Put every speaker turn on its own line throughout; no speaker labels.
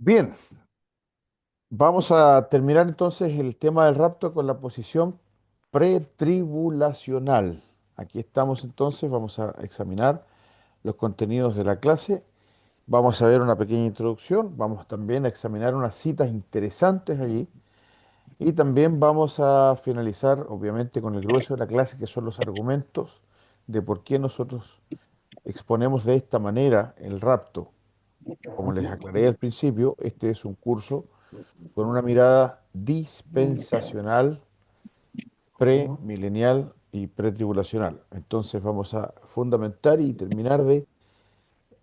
Bien, vamos a terminar entonces el tema del rapto con la posición pretribulacional. Aquí estamos entonces, vamos a examinar los contenidos de la clase, vamos a ver una pequeña introducción, vamos también a examinar unas citas interesantes allí y también vamos a finalizar obviamente con el grueso de la clase que son los argumentos de por qué nosotros exponemos de esta manera el rapto. Como les aclaré al principio, este es un curso con una mirada dispensacional, premilenial y pretribulacional. Entonces vamos a fundamentar y terminar de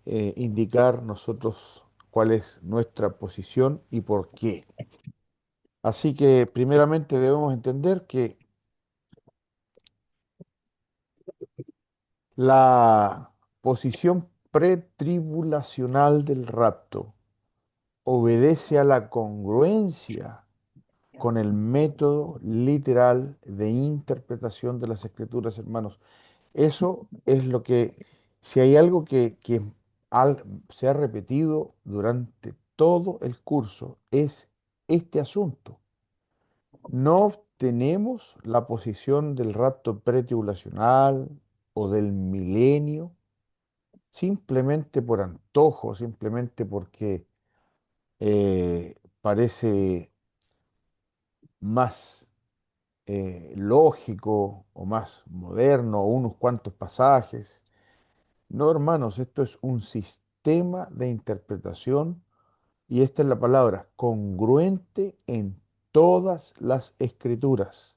indicar nosotros cuál es nuestra posición y por qué. Así que primeramente debemos entender que la posición pretribulacional del rapto obedece a la congruencia con el método literal de interpretación de las escrituras, hermanos. Eso es lo que, si hay algo que se ha repetido durante todo el curso, es este asunto. No tenemos la posición del rapto pretribulacional o del milenio simplemente por antojo, simplemente porque parece más lógico o más moderno o unos cuantos pasajes. No, hermanos, esto es un sistema de interpretación y esta es la palabra, congruente en todas las escrituras,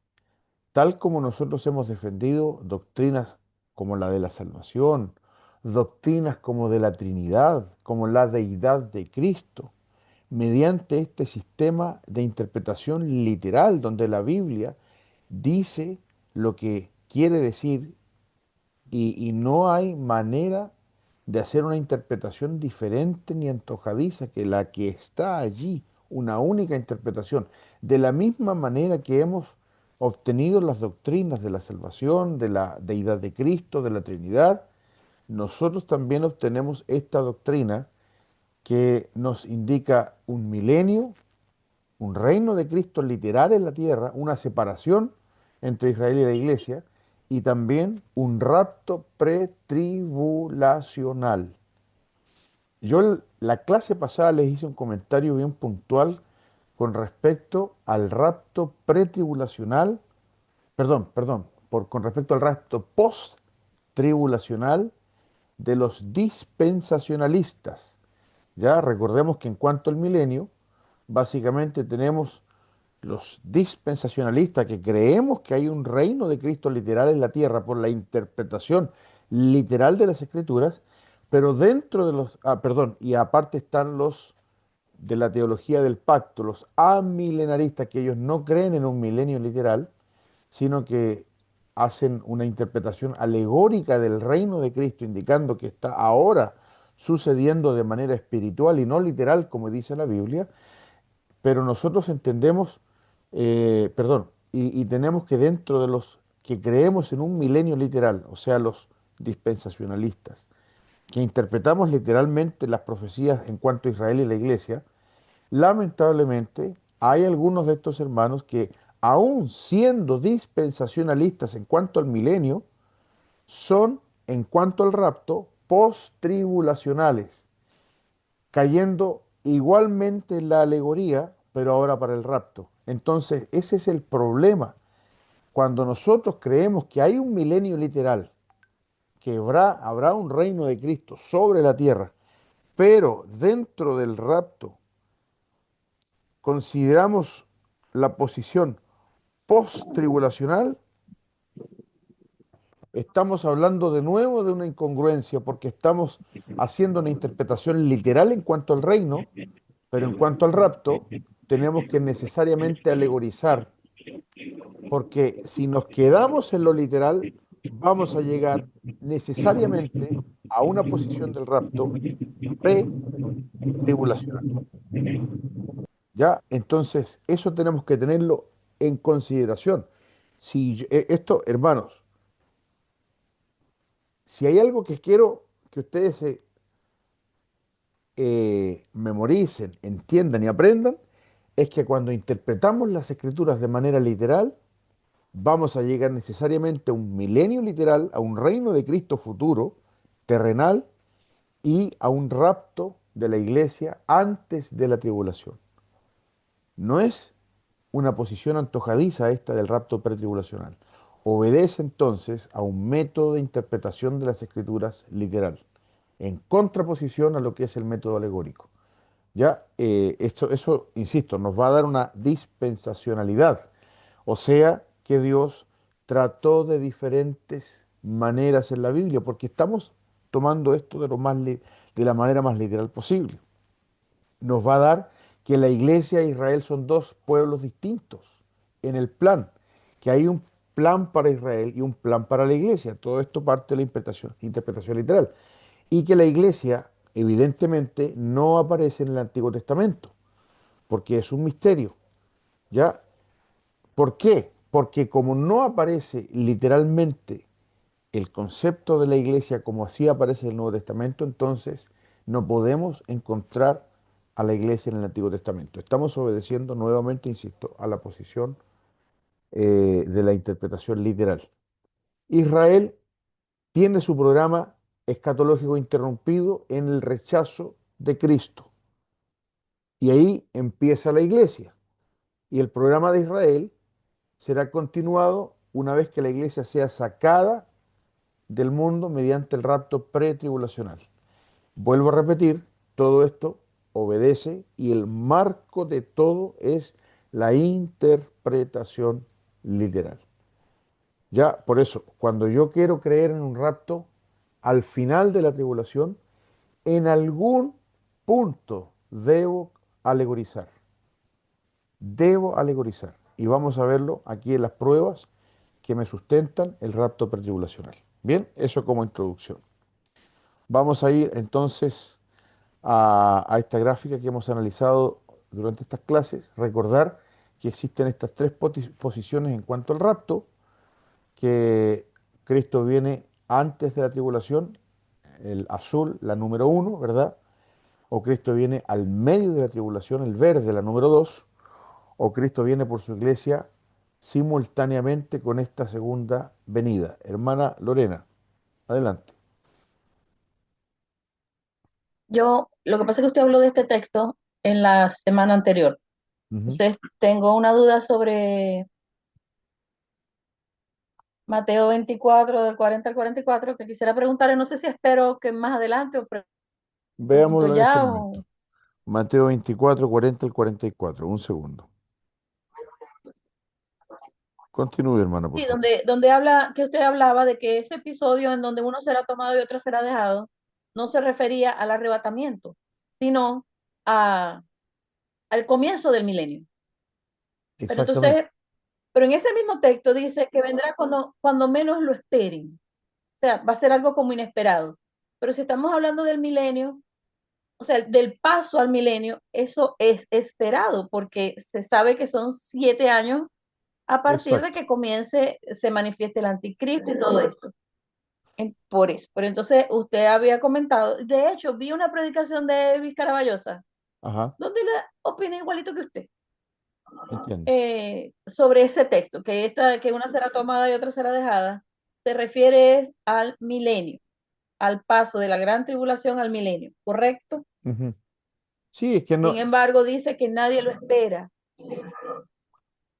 tal como nosotros hemos defendido doctrinas como la de la salvación, doctrinas como de la Trinidad, como la deidad de Cristo, mediante este sistema de interpretación literal donde la Biblia dice lo que quiere decir y no hay manera de hacer una interpretación diferente ni antojadiza que la que está allí, una única interpretación. De la misma manera que hemos obtenido las doctrinas de la salvación, de la deidad de Cristo, de la Trinidad, nosotros también obtenemos esta doctrina que nos indica un milenio, un reino de Cristo literal en la tierra, una separación entre Israel y la iglesia, y también un rapto pretribulacional. La clase pasada les hice un comentario bien puntual con respecto al rapto pretribulacional, con respecto al rapto post-tribulacional de los dispensacionalistas. Ya recordemos que en cuanto al milenio, básicamente tenemos los dispensacionalistas que creemos que hay un reino de Cristo literal en la tierra por la interpretación literal de las escrituras, pero dentro de y aparte están los de la teología del pacto, los amilenaristas, que ellos no creen en un milenio literal, sino que hacen una interpretación alegórica del reino de Cristo, indicando que está ahora sucediendo de manera espiritual y no literal, como dice la Biblia, pero nosotros entendemos, y tenemos que dentro de los que creemos en un milenio literal, o sea, los dispensacionalistas, que interpretamos literalmente las profecías en cuanto a Israel y la iglesia, lamentablemente hay algunos de estos hermanos que, aun siendo dispensacionalistas en cuanto al milenio, son, en cuanto al rapto, post-tribulacionales, cayendo igualmente en la alegoría, pero ahora para el rapto. Entonces, ese es el problema. Cuando nosotros creemos que hay un milenio literal, que habrá un reino de Cristo sobre la tierra, pero dentro del rapto consideramos la posición post-tribulacional, estamos hablando de nuevo de una incongruencia porque estamos haciendo una interpretación literal en cuanto al reino, pero en cuanto al rapto tenemos que necesariamente alegorizar, porque si nos quedamos en lo literal, vamos a llegar necesariamente a una posición del rapto pre-tribulacional. ¿Ya? Entonces, eso tenemos que tenerlo en consideración. Esto, hermanos, si hay algo que quiero que ustedes memoricen, entiendan y aprendan es que cuando interpretamos las escrituras de manera literal, vamos a llegar necesariamente a un milenio literal, a un reino de Cristo futuro, terrenal, y a un rapto de la iglesia antes de la tribulación. No es una posición antojadiza esta del rapto pretribulacional. Obedece entonces a un método de interpretación de las escrituras literal, en contraposición a lo que es el método alegórico. Ya, eso, insisto, nos va a dar una dispensacionalidad, o sea, que Dios trató de diferentes maneras en la Biblia, porque estamos tomando esto de la manera más literal posible. Nos va a dar que la iglesia e Israel son dos pueblos distintos en el plan, que hay un plan para Israel y un plan para la iglesia. Todo esto parte de la interpretación literal. Y que la iglesia, evidentemente, no aparece en el Antiguo Testamento, porque es un misterio. ¿Ya? ¿Por qué? Porque como no aparece literalmente el concepto de la iglesia como así aparece en el Nuevo Testamento, entonces no podemos encontrar a la iglesia en el Antiguo Testamento. Estamos obedeciendo nuevamente, insisto, a la posición de la interpretación literal. Israel tiene su programa escatológico interrumpido en el rechazo de Cristo. Y ahí empieza la iglesia. Y el programa de Israel será continuado una vez que la iglesia sea sacada del mundo mediante el rapto pretribulacional. Vuelvo a repetir, todo esto obedece y el marco de todo es la interpretación literal. Ya, por eso, cuando yo quiero creer en un rapto, al final de la tribulación, en algún punto debo alegorizar. Debo alegorizar. Y vamos a verlo aquí en las pruebas que me sustentan el rapto pretribulacional. Bien, eso como introducción. Vamos a ir entonces a esta gráfica que hemos analizado durante estas clases. Recordar que existen estas tres posiciones en cuanto al rapto, que Cristo viene antes de la tribulación, el azul, la número uno, ¿verdad? O Cristo viene al medio de la tribulación, el verde, la número dos, o Cristo viene por su iglesia simultáneamente con esta segunda venida. Hermana Lorena, adelante.
Lo que pasa es que usted habló de este texto en la semana anterior.
Ujú.
Entonces, tengo una duda sobre Mateo 24, del 40 al 44, que quisiera preguntarle, no sé si espero que más adelante o pregunto
Veámoslo en este
ya
momento. Mateo 24, 40 al 44. Un segundo. Continúe, hermana, por
sí,
favor.
donde habla, que usted hablaba de que ese episodio en donde uno será tomado y otro será dejado, no se refería al arrebatamiento, sino a, al comienzo del milenio. Pero
Exactamente.
entonces, pero en ese mismo texto dice que vendrá cuando menos lo esperen. O sea, va a ser algo como inesperado. Pero si estamos hablando del milenio, o sea, del paso al milenio, eso es esperado porque se sabe que son 7 años a partir de
Exacto.
que comience, se manifieste el anticristo y todo esto. Por eso. Pero entonces usted había comentado, de hecho, vi una predicación de Elvis Caraballosa,
Ajá.
donde le opina igualito que usted,
Entiendo.
sobre ese texto, que una será tomada y otra será dejada, se refiere al milenio, al paso de la gran tribulación al milenio, ¿correcto?
Ujú. Sí, es que
Sin
no.
embargo, dice que nadie lo espera.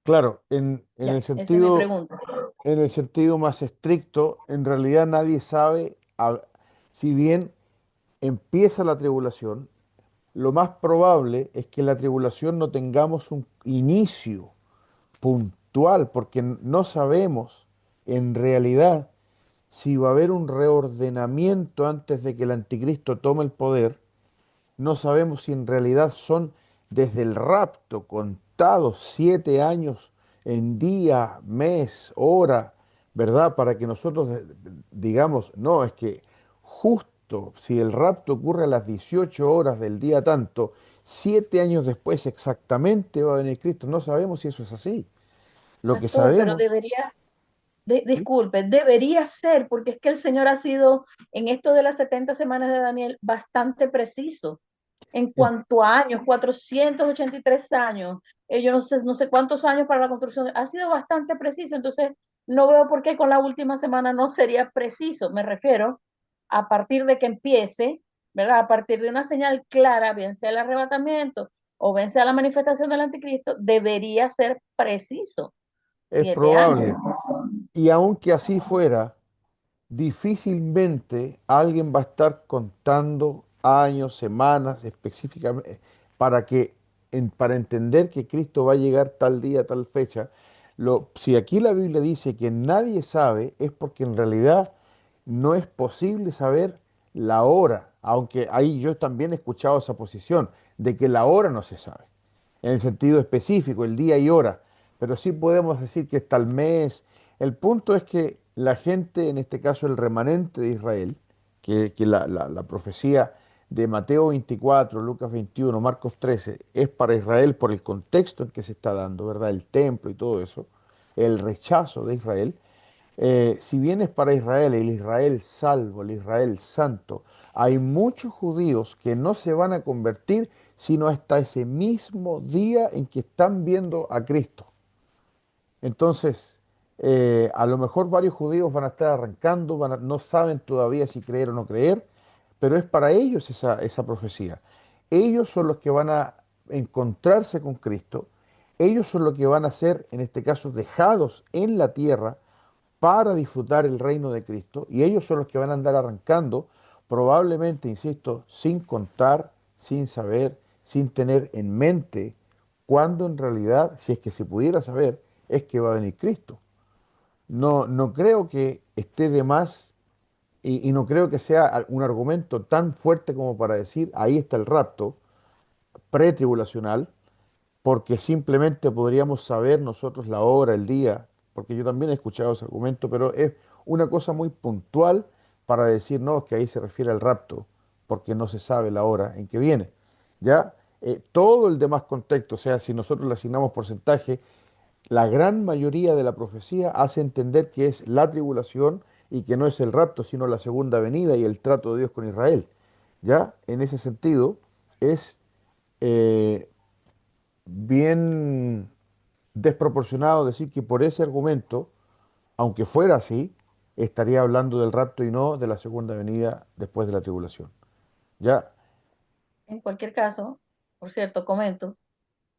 Claro,
Ya, esa es mi pregunta.
en el sentido más estricto, en realidad nadie sabe, si bien empieza la tribulación, lo más probable es que en la tribulación no tengamos un inicio puntual, porque no sabemos en realidad si va a haber un reordenamiento antes de que el anticristo tome el poder. No sabemos si en realidad son desde el rapto contados 7 años en día, mes, hora, ¿verdad? Para que nosotros digamos, no, es que justo si el rapto ocurre a las 18 horas del día tanto, 7 años después exactamente va a venir Cristo. No sabemos si eso es así. Lo que
Pastor, pero
sabemos,
debería,
¿sí?
disculpe, debería ser, porque es que el Señor ha sido en esto de las 70 semanas de Daniel bastante preciso. en
En-
cuanto a años, 483 años, yo no sé cuántos años para la construcción, ha sido bastante preciso, entonces no veo por qué con la última semana no sería preciso, me refiero a partir de que empiece, ¿verdad? A partir de una señal clara, bien sea el arrebatamiento o bien sea la manifestación del anticristo, debería ser preciso,
es
7 años.
probable. Y aunque así fuera, difícilmente alguien va a estar contando años, semanas específicamente para para entender que Cristo va a llegar tal día, tal fecha. Si aquí la Biblia dice que nadie sabe, es porque en realidad no es posible saber la hora, aunque ahí yo también he escuchado esa posición de que la hora no se sabe, en el sentido específico, el día y hora, pero sí podemos decir que está el mes. El punto es que la gente, en este caso el remanente de Israel, que la profecía de Mateo 24, Lucas 21, Marcos 13, es para Israel por el contexto en que se está dando, ¿verdad? El templo y todo eso, el rechazo de Israel. Si bien es para Israel, el Israel salvo, el Israel santo, hay muchos judíos que no se van a convertir sino hasta ese mismo día en que están viendo a Cristo. Entonces, a lo mejor varios judíos van a estar arrancando, no saben todavía si creer o no creer, pero es para ellos esa profecía. Ellos son los que van a encontrarse con Cristo, ellos son los que van a ser, en este caso, dejados en la tierra para disfrutar el reino de Cristo, y ellos son los que van a andar arrancando, probablemente, insisto, sin contar, sin saber, sin tener en mente, cuándo en realidad, si es que se pudiera saber, es que va a venir Cristo. No, no creo que esté de más y no creo que sea un argumento tan fuerte como para decir, ahí está el rapto pretribulacional, porque simplemente podríamos saber nosotros la hora, el día, porque yo también he escuchado ese argumento, pero es una cosa muy puntual para decir, no, que ahí se refiere al rapto, porque no se sabe la hora en que viene. ¿Ya? Todo el demás contexto, o sea, si nosotros le asignamos porcentaje, la gran mayoría de la profecía hace entender que es la tribulación y que no es el rapto, sino la segunda venida y el trato de Dios con Israel. ¿Ya? En ese sentido, es eh, bien desproporcionado decir que por ese argumento, aunque fuera así, estaría hablando del rapto y no de la segunda venida después de la tribulación. ¿Ya?
En cualquier caso, por cierto, comento,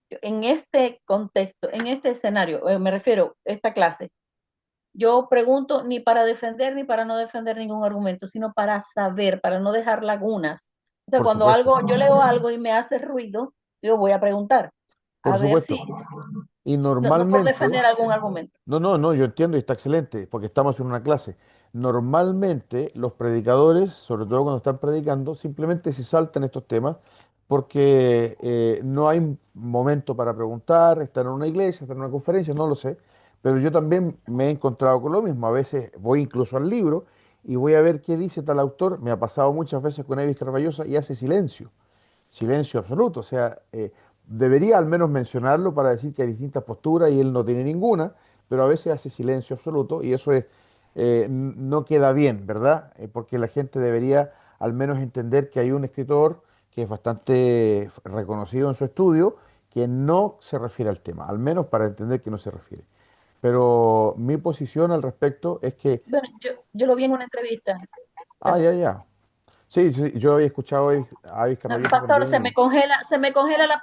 en este contexto, en este escenario, me refiero a esta clase, yo pregunto ni para defender ni para no defender ningún argumento, sino para saber, para no dejar lagunas. O sea,
Por
cuando
supuesto,
yo leo algo y me hace ruido, yo voy a preguntar,
por
a ver si,
supuesto. Y
no por
normalmente,
defender algún argumento.
no, no, no, yo entiendo y está excelente, porque estamos en una clase. Normalmente los predicadores, sobre todo cuando están predicando, simplemente se saltan estos temas porque no hay momento para preguntar, están en una iglesia, están en una conferencia, no lo sé. Pero yo también me he encontrado con lo mismo. A veces voy incluso al libro y voy a ver qué dice tal autor. Me ha pasado muchas veces con Evis Carballosa y hace silencio. Silencio absoluto. O sea, debería al menos mencionarlo para decir que hay distintas posturas y él no tiene ninguna, pero a veces hace silencio absoluto y eso no queda bien, ¿verdad? Porque la gente debería al menos entender que hay un escritor que es bastante reconocido en su estudio, que no se refiere al tema, al menos para entender que no se refiere. Pero mi posición al respecto es que,
Bueno, yo lo vi en una entrevista.
ya,
Perdón.
ya. Sí, sí, yo había escuchado a Avis
No,
Carballosa
pastor,
también
se me congela la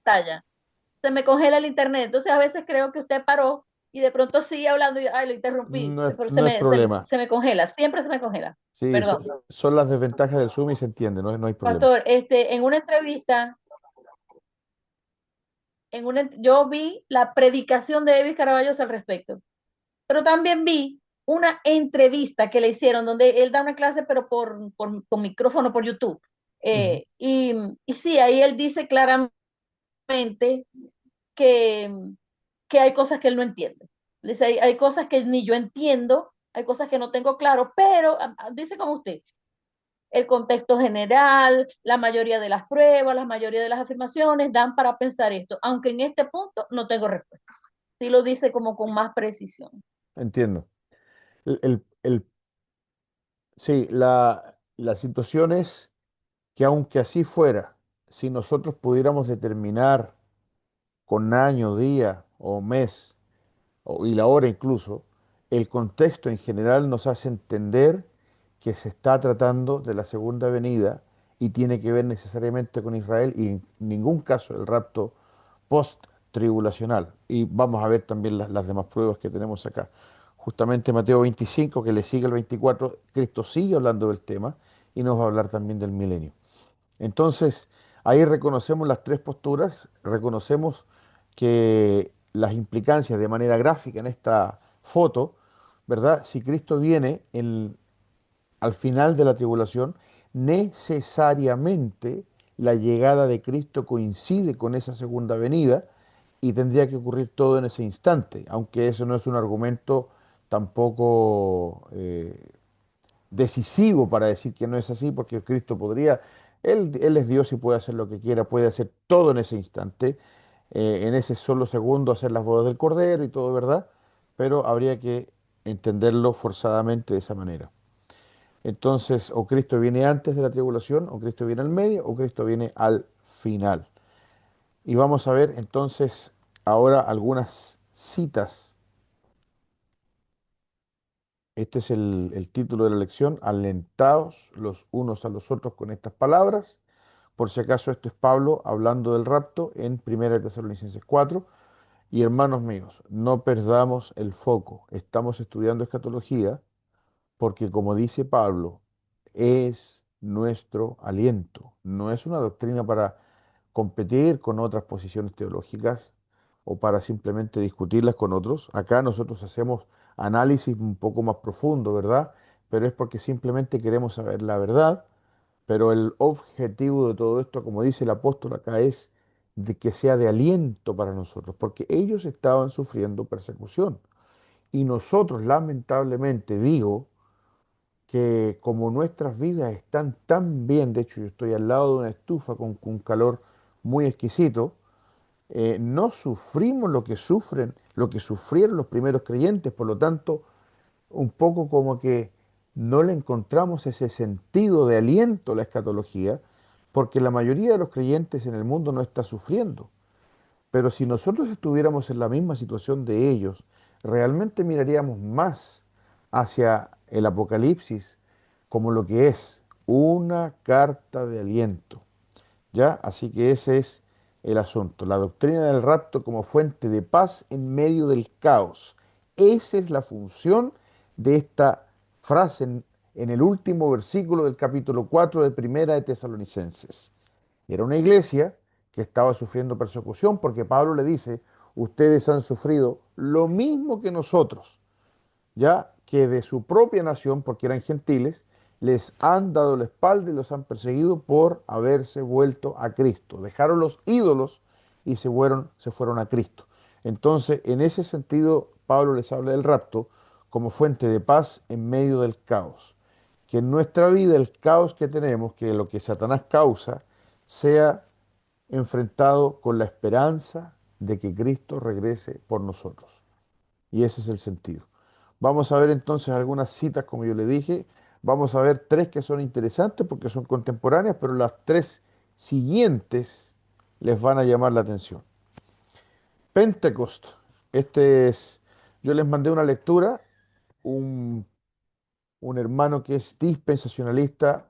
pantalla, se me congela el internet. Entonces a veces creo que usted paró y de pronto sigue hablando y ay, lo interrumpí, pero
no es problema.
se me congela, siempre se me congela.
Sí,
Perdón.
son las desventajas del Zoom y se entiende, no, no hay problema.
Pastor, en una entrevista, yo vi la predicación de Evis Caraballos al respecto, pero también vi una entrevista que le hicieron donde él da una clase, pero con micrófono por YouTube.
Ujú.
Y sí, ahí él dice claramente que, que hay cosas que él no entiende. Dice, hay cosas que ni yo entiendo, hay cosas que no tengo claro, pero dice como usted, el contexto general, la mayoría de las pruebas, la mayoría de las afirmaciones dan para pensar esto, aunque en este punto no tengo respuesta. Sí lo dice como con más precisión.
Entiendo. Sí, la situación es que aunque así fuera, si nosotros pudiéramos determinar con año, día o mes, y la hora incluso, el contexto en general nos hace entender que se está tratando de la segunda venida y tiene que ver necesariamente con Israel y en ningún caso el rapto post-tribulacional. Y vamos a ver también las demás pruebas que tenemos acá. Justamente Mateo 25, que le sigue el 24, Cristo sigue hablando del tema y nos va a hablar también del milenio. Entonces, ahí reconocemos las tres posturas, reconocemos que las implicancias de manera gráfica en esta foto, ¿verdad? Si Cristo viene al final de la tribulación, necesariamente la llegada de Cristo coincide con esa segunda venida y tendría que ocurrir todo en ese instante, aunque eso no es un argumento tampoco decisivo para decir que no es así, porque Cristo podría, Él es Dios y puede hacer lo que quiera, puede hacer todo en ese instante, en ese solo segundo hacer las bodas del Cordero y todo, ¿verdad? Pero habría que entenderlo forzadamente de esa manera. Entonces, o Cristo viene antes de la tribulación, o Cristo viene al medio, o Cristo viene al final. Y vamos a ver entonces ahora algunas citas. Este es el título de la lección, alentaos los unos a los otros con estas palabras. Por si acaso esto es Pablo hablando del rapto en 1 Tesalonicenses 4. Y hermanos míos, no perdamos el foco. Estamos estudiando escatología porque como dice Pablo, es nuestro aliento. No es una doctrina para competir con otras posiciones teológicas o para simplemente discutirlas con otros. Acá nosotros hacemos análisis un poco más profundo, ¿verdad? Pero es porque simplemente queremos saber la verdad. Pero el objetivo de todo esto, como dice el apóstol acá, es de que sea de aliento para nosotros, porque ellos estaban sufriendo persecución. Y nosotros, lamentablemente, digo, que como nuestras vidas están tan bien, de hecho yo estoy al lado de una estufa con un calor muy exquisito, no sufrimos lo que sufren, lo que sufrieron los primeros creyentes, por lo tanto, un poco como que no le encontramos ese sentido de aliento a la escatología, porque la mayoría de los creyentes en el mundo no está sufriendo. Pero si nosotros estuviéramos en la misma situación de ellos, realmente miraríamos más hacia el Apocalipsis como lo que es una carta de aliento. ¿Ya? Así que ese es el asunto. La doctrina del rapto como fuente de paz en medio del caos. Esa es la función de esta frase en el último versículo del capítulo 4 de Primera de Tesalonicenses. Era una iglesia que estaba sufriendo persecución porque Pablo le dice, ustedes han sufrido lo mismo que nosotros, ya que de su propia nación, porque eran gentiles, les han dado la espalda y los han perseguido por haberse vuelto a Cristo. Dejaron los ídolos y se fueron a Cristo. Entonces, en ese sentido, Pablo les habla del rapto como fuente de paz en medio del caos. Que en nuestra vida el caos que tenemos, que lo que Satanás causa, sea enfrentado con la esperanza de que Cristo regrese por nosotros. Y ese es el sentido. Vamos a ver entonces algunas citas, como yo le dije. Vamos a ver tres que son interesantes porque son contemporáneas, pero las tres siguientes les van a llamar la atención. Pentecost. Este es, yo les mandé una lectura, un, un hermano que es dispensacionalista,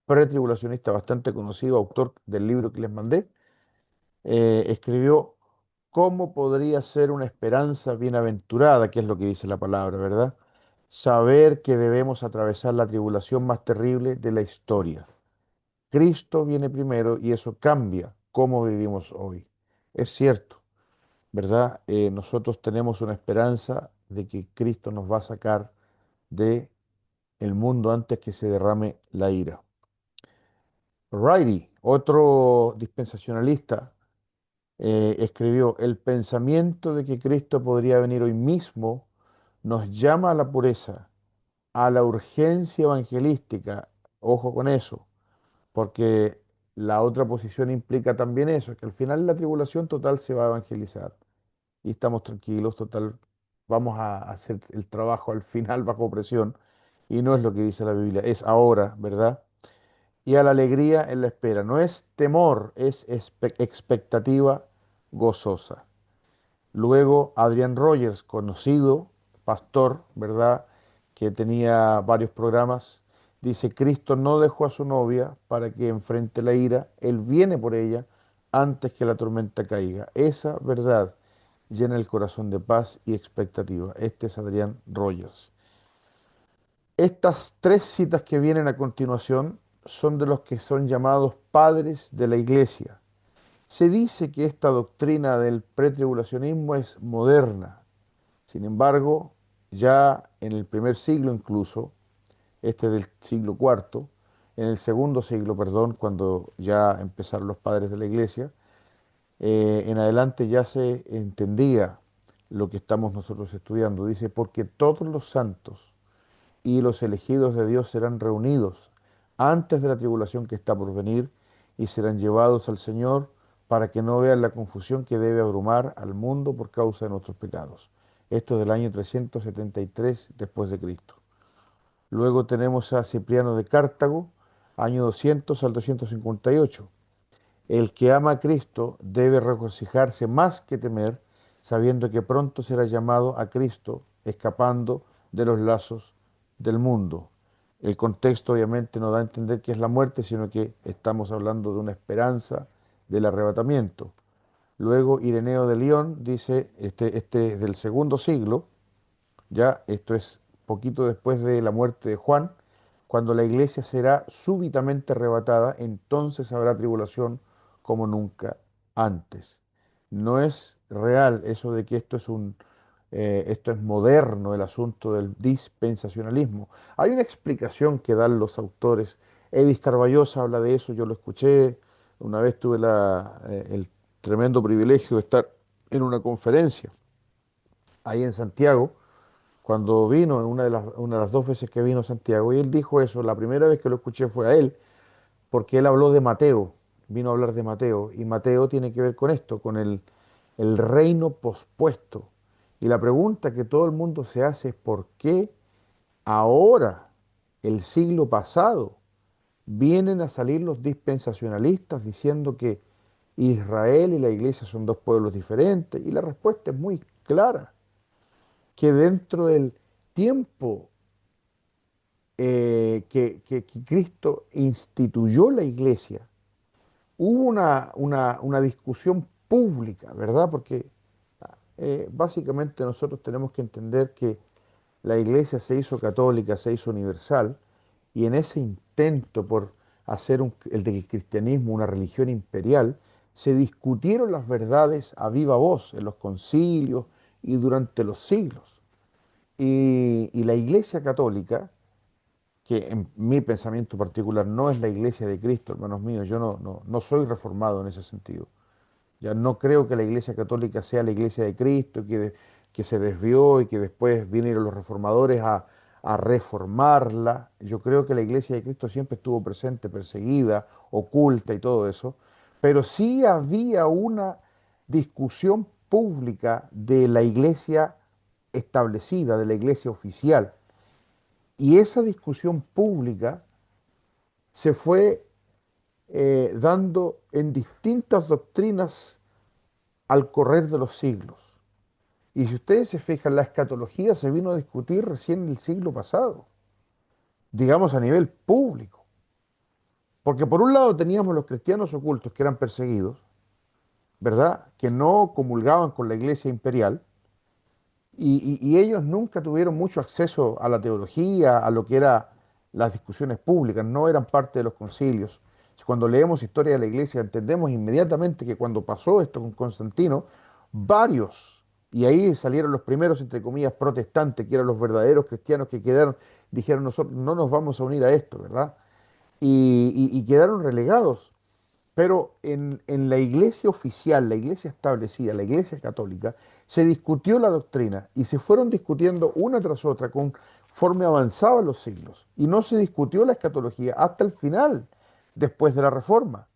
pretribulacionista bastante conocido, autor del libro que les mandé, escribió ¿cómo podría ser una esperanza bienaventurada? Que es lo que dice la palabra, ¿verdad? Saber que debemos atravesar la tribulación más terrible de la historia. Cristo viene primero y eso cambia cómo vivimos hoy. Es cierto, ¿verdad? Nosotros tenemos una esperanza de que Cristo nos va a sacar de el mundo antes que se derrame la ira. Riley, otro dispensacionalista, escribió, el pensamiento de que Cristo podría venir hoy mismo nos llama a la pureza, a la urgencia evangelística. Ojo con eso, porque la otra posición implica también eso, que al final de la tribulación total se va a evangelizar y estamos tranquilos, total, vamos a hacer el trabajo al final bajo presión y no es lo que dice la Biblia, es ahora, ¿verdad? y a la alegría en la espera. No es temor, es expectativa gozosa. Luego Adrian Rogers, conocido pastor, ¿verdad? Que tenía varios programas, dice, Cristo no dejó a su novia para que enfrente la ira, Él viene por ella antes que la tormenta caiga. Esa verdad llena el corazón de paz y expectativa. Este es Adrian Rogers. Estas tres citas que vienen a continuación son de los que son llamados padres de la iglesia. Se dice que esta doctrina del pretribulacionismo es moderna. Sin embargo, ya en el primer siglo incluso, este del siglo cuarto, en el segundo siglo, perdón, cuando ya empezaron los padres de la iglesia, en adelante ya se entendía lo que estamos nosotros estudiando. Dice, porque todos los santos y los elegidos de Dios serán reunidos antes de la tribulación que está por venir y serán llevados al Señor para que no vean la confusión que debe abrumar al mundo por causa de nuestros pecados. Esto es del año 373 después de Cristo. Luego tenemos a Cipriano de Cartago, año 200 al 258. El que ama a Cristo debe regocijarse más que temer, sabiendo que pronto será llamado a Cristo, escapando de los lazos del mundo. El contexto obviamente no da a entender que es la muerte, sino que estamos hablando de una esperanza del arrebatamiento. Luego Ireneo de León dice, este es del segundo siglo, ya esto es poquito después de la muerte de Juan, cuando la iglesia será súbitamente arrebatada, entonces habrá tribulación como nunca antes. No es real eso de que esto es moderno, el asunto del dispensacionalismo. Hay una explicación que dan los autores. Evis Carballosa habla de eso, yo lo escuché. Una vez tuve el tremendo privilegio de estar en una conferencia ahí en Santiago cuando vino, en una de las dos veces que vino a Santiago, y él dijo eso, la primera vez que lo escuché fue a él, porque él habló de Mateo, vino a hablar de Mateo, y Mateo tiene que ver con esto, con el reino pospuesto. Y la pregunta que todo el mundo se hace es ¿por qué ahora, el siglo pasado, vienen a salir los dispensacionalistas diciendo que Israel y la iglesia son dos pueblos diferentes? Y la respuesta es muy clara, que dentro del tiempo que Cristo instituyó la iglesia, hubo una discusión pública, ¿verdad? Porque básicamente nosotros tenemos que entender que la iglesia se hizo católica, se hizo universal, y en ese intento por hacer el del cristianismo una religión imperial, se discutieron las verdades a viva voz en los concilios y durante los siglos. Y la iglesia católica, que en mi pensamiento particular no es la iglesia de Cristo, hermanos míos, yo no soy reformado en ese sentido. Ya no creo que la iglesia católica sea la iglesia de Cristo, que se desvió y que después vinieron los reformadores a reformarla. Yo creo que la iglesia de Cristo siempre estuvo presente, perseguida, oculta y todo eso, pero sí había una discusión pública de la iglesia establecida, de la iglesia oficial. Y esa discusión pública se fue dando en distintas doctrinas al correr de los siglos. Y si ustedes se fijan, la escatología se vino a discutir recién en el siglo pasado, digamos a nivel público. Porque por un lado teníamos los cristianos ocultos que eran perseguidos, ¿verdad? Que no comulgaban con la iglesia imperial, y ellos nunca tuvieron mucho acceso a la teología, a lo que eran las discusiones públicas, no eran parte de los concilios. Cuando leemos historia de la iglesia entendemos inmediatamente que cuando pasó esto con Constantino, varios, y ahí salieron los primeros, entre comillas, protestantes, que eran los verdaderos cristianos que quedaron, dijeron nosotros no nos vamos a unir a esto, ¿verdad? Y quedaron relegados. Pero en la iglesia oficial, la iglesia establecida, la iglesia católica, se discutió la doctrina y se fueron discutiendo una tras otra conforme avanzaban los siglos. Y no se discutió la escatología hasta el final, después de la Reforma.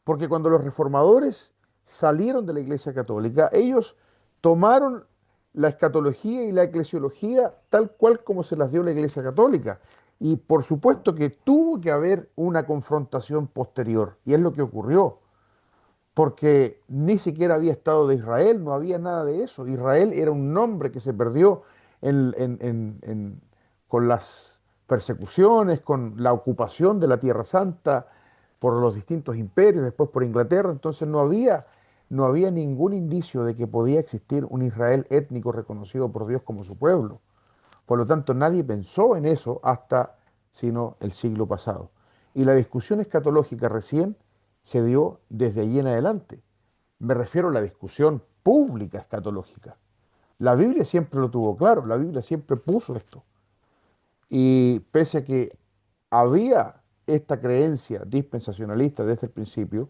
Porque cuando los reformadores salieron de la iglesia católica, ellos tomaron la escatología y la eclesiología tal cual como se las dio la iglesia católica. Y por supuesto que tuvo que haber una confrontación posterior, y es lo que ocurrió, porque ni siquiera había Estado de Israel, no había nada de eso. Israel era un nombre que se perdió con las persecuciones, con la ocupación de la Tierra Santa por los distintos imperios, después por Inglaterra, entonces no había ningún indicio de que podía existir un Israel étnico reconocido por Dios como su pueblo. Por lo tanto, nadie pensó en eso hasta sino el siglo pasado. Y la discusión escatológica recién se dio desde allí en adelante. Me refiero a la discusión pública escatológica. La Biblia siempre lo tuvo claro, la Biblia siempre puso esto. Y pese a que había esta creencia dispensacionalista desde el principio,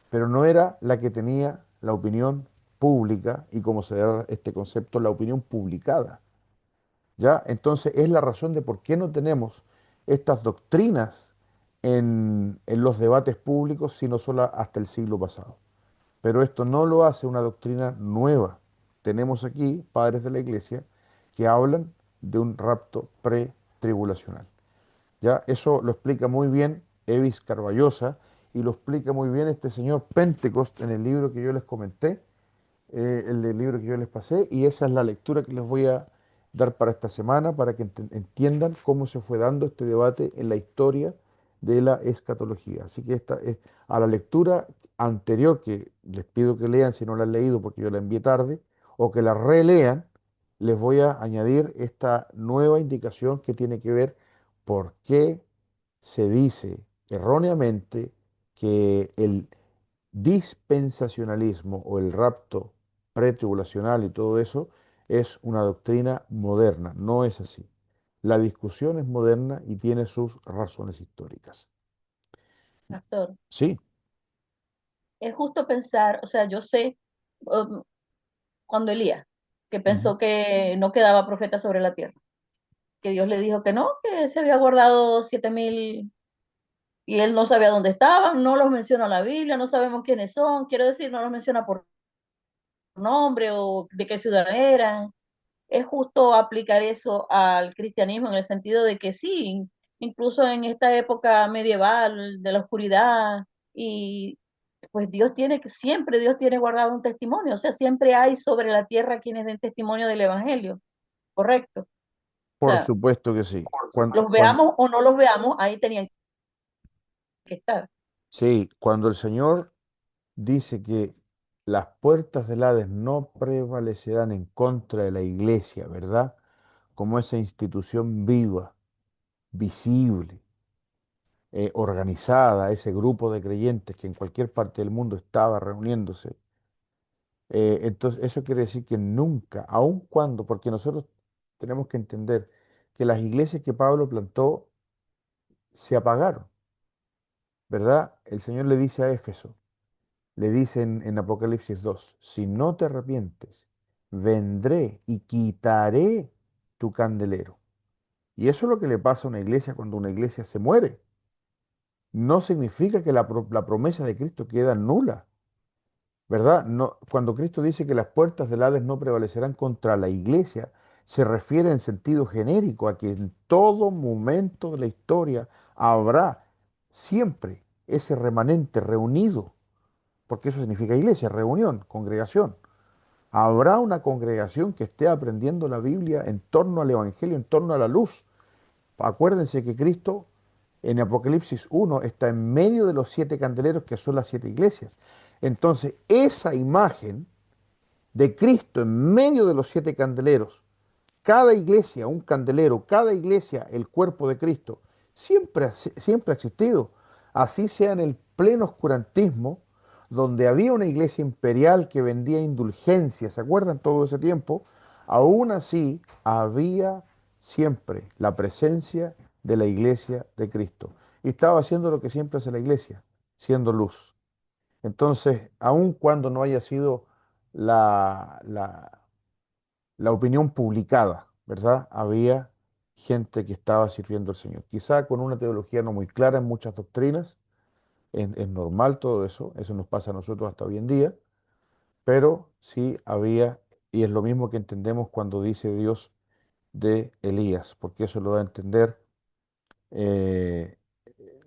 pero no era la que tenía la opinión pública y como se da este concepto, la opinión publicada. ¿Ya? Entonces es la razón de por qué no tenemos estas doctrinas en los debates públicos, sino solo hasta el siglo pasado. Pero esto no lo hace una doctrina nueva. Tenemos aquí padres de la iglesia que hablan de un rapto pretribulacional. ¿Ya? Eso lo explica muy bien Evis Carballosa y lo explica muy bien este señor Pentecost en el libro que yo les comenté, el del libro que yo les pasé, y esa es la lectura que les voy a dar para esta semana, para que entiendan cómo se fue dando este debate en la historia de la escatología. Así que esta es a la lectura anterior, que les pido que lean si no la han leído porque yo la envié tarde, o que la relean, les voy a añadir esta nueva indicación que tiene que ver por qué se dice erróneamente que el dispensacionalismo o el rapto pretribulacional y todo eso es una doctrina moderna. No es así. La discusión es moderna y tiene sus razones históricas.
Pastor.
Sí.
Es justo pensar, o sea, yo sé um, cuando Elías, que
Ujú.
pensó que no quedaba profeta sobre la tierra, que Dios le dijo que no, que se había guardado 7.000 y él no sabía dónde estaban, no los menciona la Biblia, no sabemos quiénes son, quiero decir, no los menciona por nombre o de qué ciudad eran. Es justo aplicar eso al cristianismo en el sentido de que sí, incluso en esta época medieval de la oscuridad y pues Dios tiene guardado un testimonio, o sea, siempre hay sobre la tierra quienes den testimonio del evangelio, correcto. O
Por
sea,
supuesto que sí.
los veamos o no los veamos, ahí tenían que estar.
Sí, cuando el Señor dice que las puertas del Hades no prevalecerán en contra de la iglesia, ¿verdad? Como esa institución viva, visible, organizada, ese grupo de creyentes que en cualquier parte del mundo estaba reuniéndose. Entonces, eso quiere decir que nunca, aun cuando, porque nosotros tenemos que entender que las iglesias que Pablo plantó se apagaron, ¿verdad? El Señor le dice a Éfeso, le dice en Apocalipsis 2, si no te arrepientes, vendré y quitaré tu candelero. Y eso es lo que le pasa a una iglesia cuando una iglesia se muere. No significa que la promesa de Cristo queda nula, ¿verdad? No, cuando Cristo dice que las puertas del Hades no prevalecerán contra la iglesia, se refiere en sentido genérico a que en todo momento de la historia habrá siempre ese remanente reunido, porque eso significa iglesia, reunión, congregación. Habrá una congregación que esté aprendiendo la Biblia en torno al Evangelio, en torno a la luz. Acuérdense que Cristo en Apocalipsis 1 está en medio de los siete candeleros que son las siete iglesias. Entonces, esa imagen de Cristo en medio de los siete candeleros, cada iglesia un candelero, cada iglesia el cuerpo de Cristo, siempre ha existido. Así sea en el pleno oscurantismo, donde había una iglesia imperial que vendía indulgencias, ¿se acuerdan todo ese tiempo? Aún así había siempre la presencia de la iglesia de Cristo. Y estaba haciendo lo que siempre hace la iglesia, siendo luz. Entonces, aun cuando no haya sido la, la, la opinión publicada, ¿verdad? Había gente que estaba sirviendo al Señor. Quizá con una teología no muy clara en muchas doctrinas, es normal todo eso, eso nos pasa a nosotros hasta hoy en día, pero sí había, y es lo mismo que entendemos cuando dice Dios de Elías, porque eso lo da a entender eh,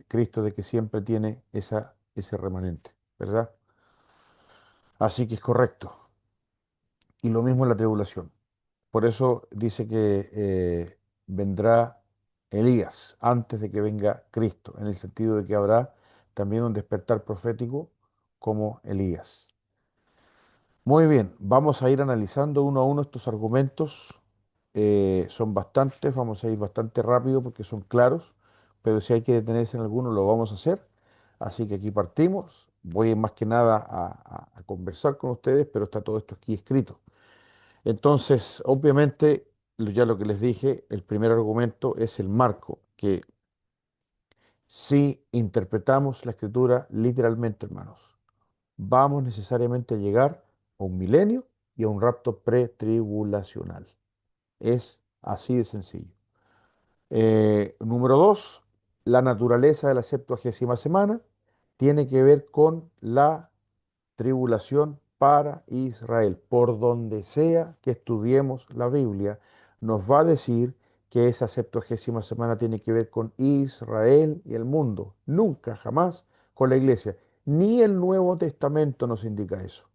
Cristo de que siempre tiene ese remanente, ¿verdad? Así que es correcto. Y lo mismo en la tribulación. Por eso dice que vendrá Elías antes de que venga Cristo, en el sentido de que habrá también un despertar profético como Elías. Muy bien, vamos a ir analizando uno a uno estos argumentos. Son bastantes, vamos a ir bastante rápido porque son claros, pero si hay que detenerse en alguno lo vamos a hacer. Así que aquí partimos. Voy más que nada a conversar con ustedes, pero está todo esto aquí escrito. Entonces, obviamente, ya lo que les dije, el primer argumento es el marco, que si interpretamos la escritura literalmente, hermanos, vamos necesariamente a llegar a un milenio y a un rapto pretribulacional. Es así de sencillo. Número dos, la naturaleza de la 70ª semana tiene que ver con la tribulación para Israel. Por donde sea que estudiemos la Biblia, nos va a decir que esa 70ª semana tiene que ver con Israel y el mundo, nunca, jamás con la iglesia. Ni el Nuevo Testamento nos indica eso.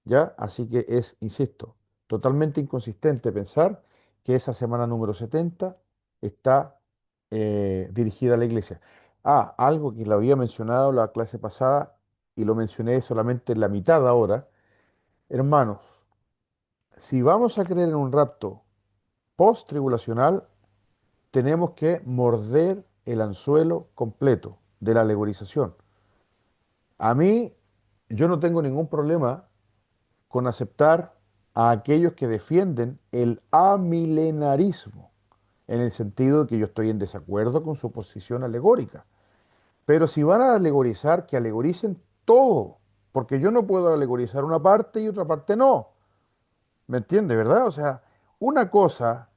¿Ya? Así que es, insisto, totalmente inconsistente pensar que esa semana número 70 está dirigida a la iglesia. Ah, algo que lo había mencionado la clase pasada y lo mencioné solamente en la mitad ahora. Hermanos, si vamos a creer en un rapto post-tribulacional, tenemos que morder el anzuelo completo de la alegorización. A mí, yo no tengo ningún problema con aceptar a aquellos que defienden el amilenarismo, en el sentido de que yo estoy en desacuerdo con su posición alegórica. Pero si van a alegorizar, que alegoricen todo, porque yo no puedo alegorizar una parte y otra parte no. ¿Me entiende, verdad? O sea, una cosa,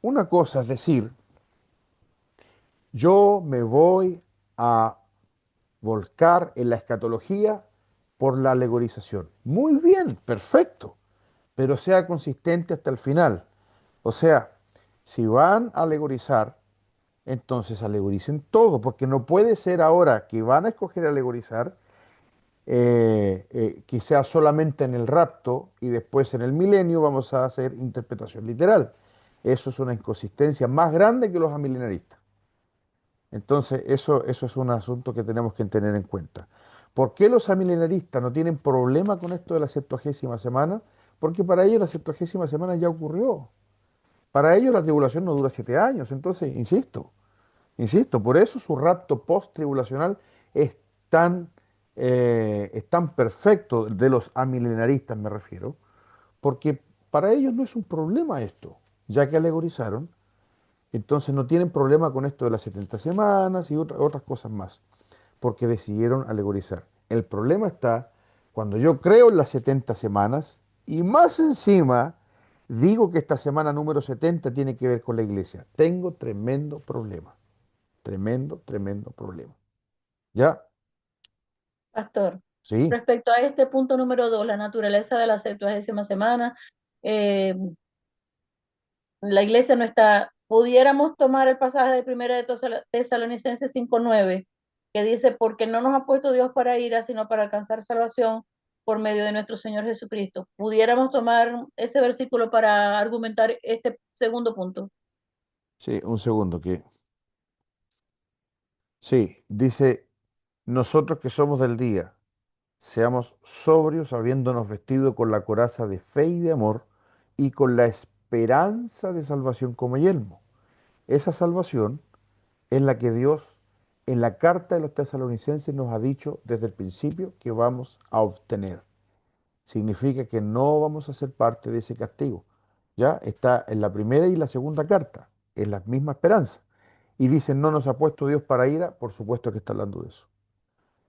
una cosa es decir, yo me voy a volcar en la escatología por la alegorización. Muy bien, perfecto, pero sea consistente hasta el final. O sea, si van a alegorizar, entonces alegoricen todo, porque no puede ser ahora que van a escoger alegorizar que sea solamente en el rapto y después en el milenio vamos a hacer interpretación literal. Eso es una inconsistencia más grande que los amilenaristas. Entonces, eso es un asunto que tenemos que tener en cuenta. ¿Por qué los amilenaristas no tienen problema con esto de la 70ª semana? Porque para ellos la 70ª semana ya ocurrió. Para ellos la tribulación no dura 7 años. Entonces, insisto, por eso su rapto post-tribulacional es es tan perfecto, de los amilenaristas me refiero, porque para ellos no es un problema esto, ya que alegorizaron, entonces no tienen problema con esto de las 70 semanas y otras cosas más, porque decidieron alegorizar. El problema está cuando yo creo en las 70 semanas y más encima digo que esta semana número 70 tiene que ver con la iglesia. Tengo tremendo problema, tremendo problema. ¿Ya?
Pastor,
Sí,
respecto a este punto número 2, la naturaleza de la 70ª semana, eh, la iglesia no está, pudiéramos tomar el pasaje de Primera de Tesalonicenses 5:9, que dice, porque no nos ha puesto Dios para ira, sino para alcanzar salvación por medio de nuestro Señor Jesucristo. Pudiéramos tomar ese versículo para argumentar este segundo punto.
sí, un segundo que... Sí, dice, nosotros que somos del día, seamos sobrios habiéndonos vestido con la coraza de fe y de amor y con la esperanza de salvación como yelmo. Esa salvación es la que Dios en la carta de los tesalonicenses nos ha dicho desde el principio que vamos a obtener. Significa que no vamos a ser parte de ese castigo. Ya está en la primera y la segunda carta, es la misma esperanza. Y dicen, no nos ha puesto Dios para ira, por supuesto que está hablando de eso.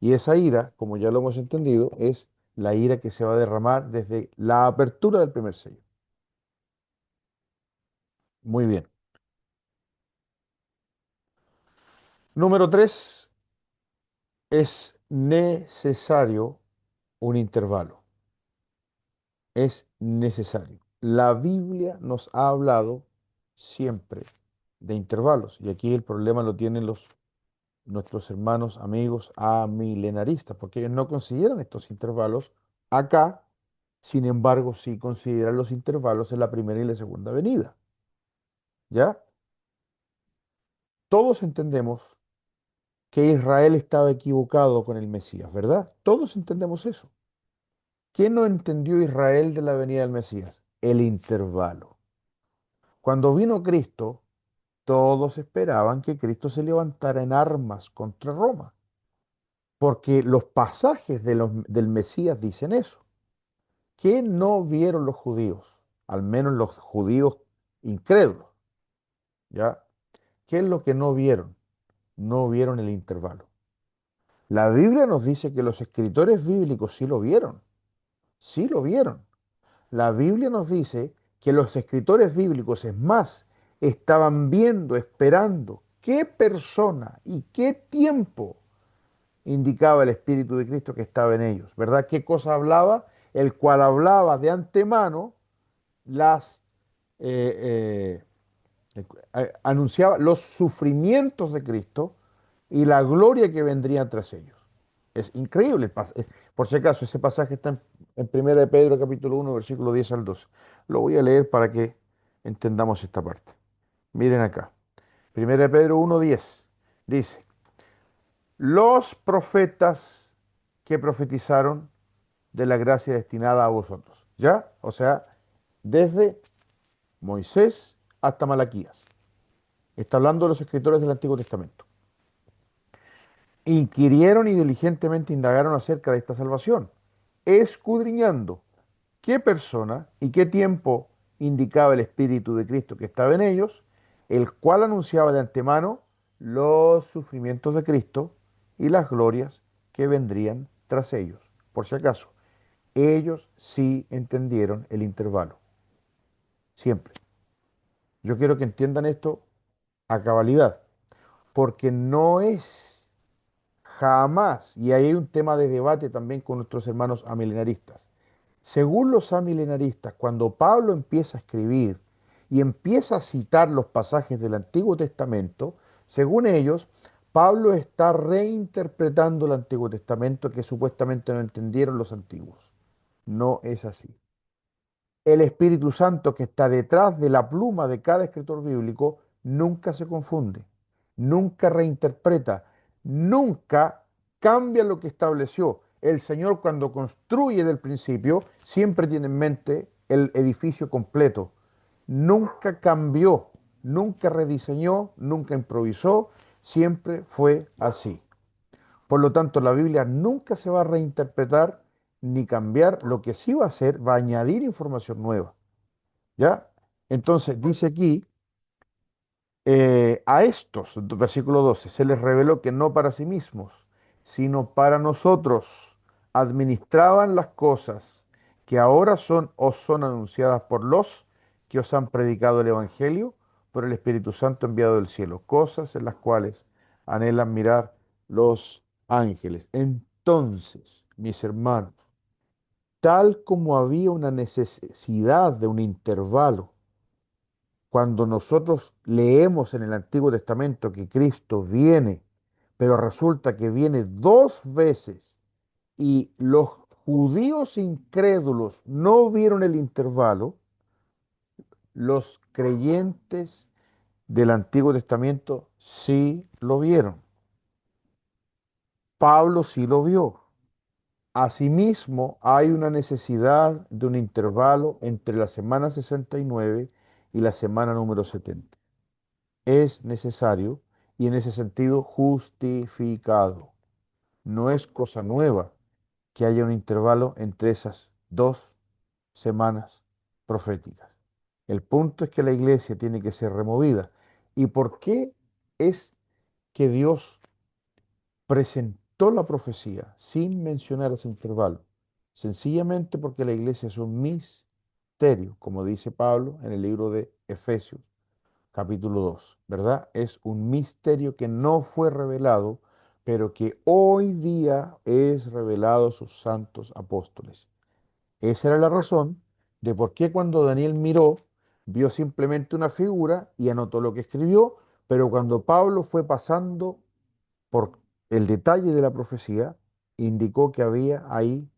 Y esa ira, como ya lo hemos entendido, es la ira que se va a derramar desde la apertura del primer sello. Muy bien. Número tres, es necesario un intervalo. Es necesario. La Biblia nos ha hablado siempre. de intervalos. Y aquí el problema lo tienen nuestros hermanos, amigos amilenaristas, porque ellos no consideran estos intervalos acá, sin embargo, sí consideran los intervalos en la primera y la segunda venida. ¿Ya? Todos entendemos que Israel estaba equivocado con el Mesías, ¿verdad? Todos entendemos eso. ¿Quién no entendió Israel de la venida del Mesías? El intervalo. Cuando vino Cristo, todos esperaban que Cristo se levantara en armas contra Roma, porque los pasajes del Mesías dicen eso. ¿Qué no vieron los judíos? Al menos los judíos incrédulos, ¿ya? ¿Qué es lo que no vieron? No vieron el intervalo. La Biblia nos dice que los escritores bíblicos sí lo vieron, sí lo vieron. La Biblia nos dice que los escritores bíblicos, es más, estaban viendo, esperando qué persona y qué tiempo indicaba el Espíritu de Cristo que estaba en ellos, ¿verdad? ¿Qué cosa hablaba? El cual hablaba de antemano las anunciaba los sufrimientos de Cristo y la gloria que vendría tras ellos. Es increíble. Por si acaso, ese pasaje está en 1 de Pedro capítulo 1 versículo 10 al 12. Lo voy a leer para que entendamos esta parte. Miren acá. 1 de Pedro 1:10 dice, los profetas que profetizaron de la gracia destinada a vosotros. ¿Ya? O sea, desde Moisés hasta Malaquías. Está hablando de los escritores del Antiguo Testamento. Inquirieron y diligentemente indagaron acerca de esta salvación, escudriñando qué persona y qué tiempo indicaba el Espíritu de Cristo que estaba en ellos, el cual anunciaba de antemano los sufrimientos de Cristo y las glorias que vendrían tras ellos. Por si acaso, ellos sí entendieron el intervalo, siempre. Yo quiero que entiendan esto a cabalidad, porque no es jamás, y ahí hay un tema de debate también con nuestros hermanos amilenaristas. Según los amilenaristas, cuando Pablo empieza a escribir y empieza a citar los pasajes del Antiguo Testamento, según ellos, Pablo está reinterpretando el Antiguo Testamento que supuestamente no entendieron los antiguos. No es así. El Espíritu Santo que está detrás de la pluma de cada escritor bíblico nunca se confunde, nunca reinterpreta, nunca cambia lo que estableció. El Señor cuando construye del principio siempre tiene en mente el edificio completo. Nunca cambió, nunca rediseñó, nunca improvisó, siempre fue así. Por lo tanto, la Biblia nunca se va a reinterpretar ni cambiar. Lo que sí va a hacer, va a añadir información nueva. ¿Ya? Entonces, dice aquí, a estos, versículo 12, se les reveló que no para sí mismos, sino para nosotros administraban las cosas que ahora os son anunciadas por los que os han predicado el Evangelio por el Espíritu Santo enviado del cielo, cosas en las cuales anhelan mirar los ángeles. Entonces, mis hermanos, tal como había una necesidad de un intervalo, cuando nosotros leemos en el Antiguo Testamento que Cristo viene, pero resulta que viene dos veces y los judíos incrédulos no vieron el intervalo, los creyentes del Antiguo Testamento sí lo vieron. Pablo sí lo vio. Asimismo, hay una necesidad de un intervalo entre la semana 69 y la semana número 70. Es necesario y en ese sentido justificado. No es cosa nueva que haya un intervalo entre esas dos semanas proféticas. El punto es que la iglesia tiene que ser removida. ¿Y por qué es que Dios presentó la profecía sin mencionar ese intervalo? Sencillamente porque la iglesia es un misterio, como dice Pablo en el libro de Efesios capítulo 2, ¿verdad? Es un misterio que no fue revelado, pero que hoy día es revelado a sus santos apóstoles. Esa era la razón de por qué cuando Daniel miró, vio simplemente una figura y anotó lo que escribió, pero cuando Pablo fue pasando por el detalle de la profecía, indicó que había ahí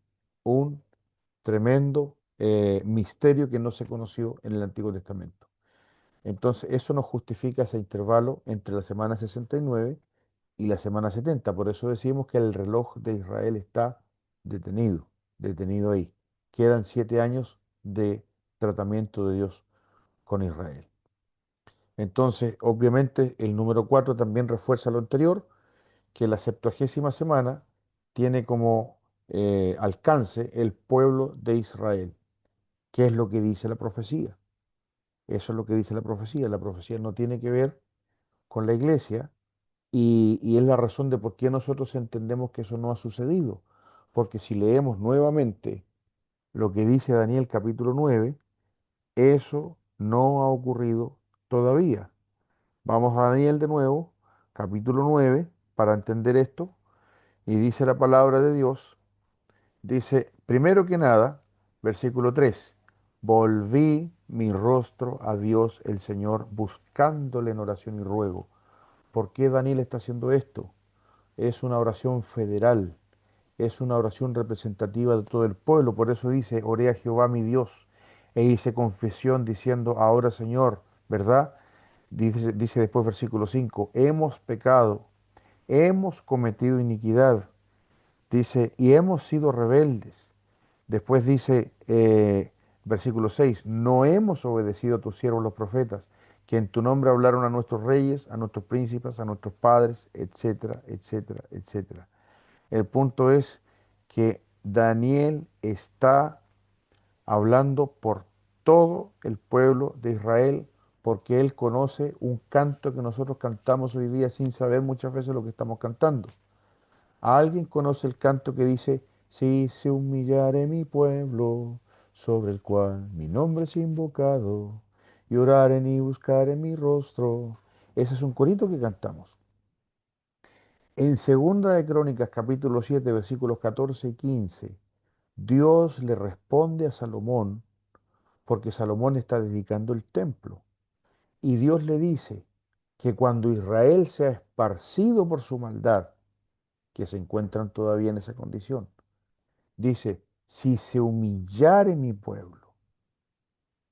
un tremendo misterio que no se conoció en el Antiguo Testamento. Entonces, eso nos justifica ese intervalo entre la semana 69 y la semana 70. Por eso decimos que el reloj de Israel está detenido, detenido ahí. Quedan 7 años de tratamiento de Dios con Israel. Entonces, obviamente, el número 4 también refuerza lo anterior, que la 70ª semana tiene como alcance el pueblo de Israel. ¿Qué es lo que dice la profecía? Eso es lo que dice la profecía. La profecía no tiene que ver con la iglesia y es la razón de por qué nosotros entendemos que eso no ha sucedido. Porque si leemos nuevamente lo que dice Daniel capítulo 9, eso no ha ocurrido todavía. Vamos a Daniel de nuevo, capítulo 9 para entender esto. Y dice la palabra de Dios, dice, primero que nada, versículo 3, volví mi rostro a Dios el Señor, buscándole en oración y ruego. ¿Por qué Daniel está haciendo esto? Es una oración federal, es una oración representativa de todo el pueblo. Por eso dice, oré a Jehová mi Dios e hice confesión diciendo, ahora Señor, ¿verdad? Dice después versículo 5, hemos pecado, hemos cometido iniquidad. Dice, y hemos sido rebeldes. Después dice, versículo 6, no hemos obedecido a tus siervos los profetas, que en tu nombre hablaron a nuestros reyes, a nuestros príncipes, a nuestros padres, etcétera, etcétera, etcétera. El punto es que Daniel está hablando por todo el pueblo de Israel, porque él conoce un canto que nosotros cantamos hoy día sin saber muchas veces lo que estamos cantando. ¿Alguien conoce el canto que dice, si se humillare mi pueblo, sobre el cual mi nombre es invocado, y oraren y buscaren mi rostro? Ese es un corito que cantamos. En Segunda de Crónicas, capítulo 7, versículos 14 y 15, Dios le responde a Salomón, porque Salomón está dedicando el templo. Y Dios le dice que cuando Israel sea esparcido por su maldad, que se encuentran todavía en esa condición, dice, si se humillare mi pueblo,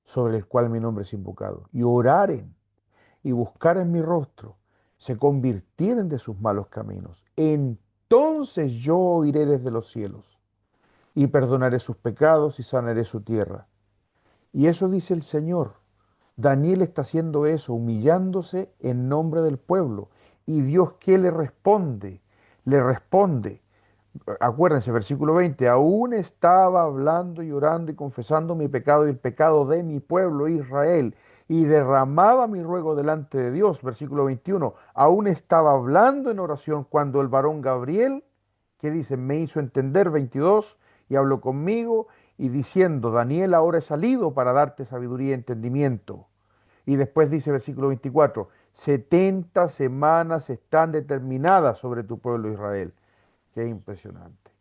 sobre el cual mi nombre es invocado, y oraren y buscaren mi rostro, se convirtieren de sus malos caminos, entonces yo oiré desde los cielos y perdonaré sus pecados y sanaré su tierra. Y eso dice el Señor. Daniel está haciendo eso, humillándose en nombre del pueblo. ¿Y Dios qué le responde? Le responde, acuérdense, versículo 20, aún estaba hablando, llorando y confesando mi pecado y el pecado de mi pueblo Israel, y derramaba mi ruego delante de Dios. Versículo 21, aún estaba hablando en oración cuando el varón Gabriel, que dice, me hizo entender, 22, y habló conmigo, y diciendo, Daniel, ahora he salido para darte sabiduría y entendimiento. Y después dice versículo 24, 70 semanas están determinadas sobre tu pueblo Israel. Qué impresionante.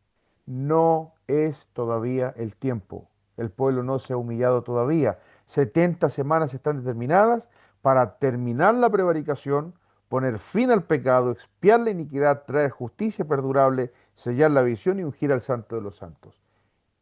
No es todavía el tiempo. El pueblo no se ha humillado todavía. 70 semanas están determinadas para terminar la prevaricación, poner fin al pecado, expiar la iniquidad, traer justicia perdurable, sellar la visión y ungir al santo de los santos.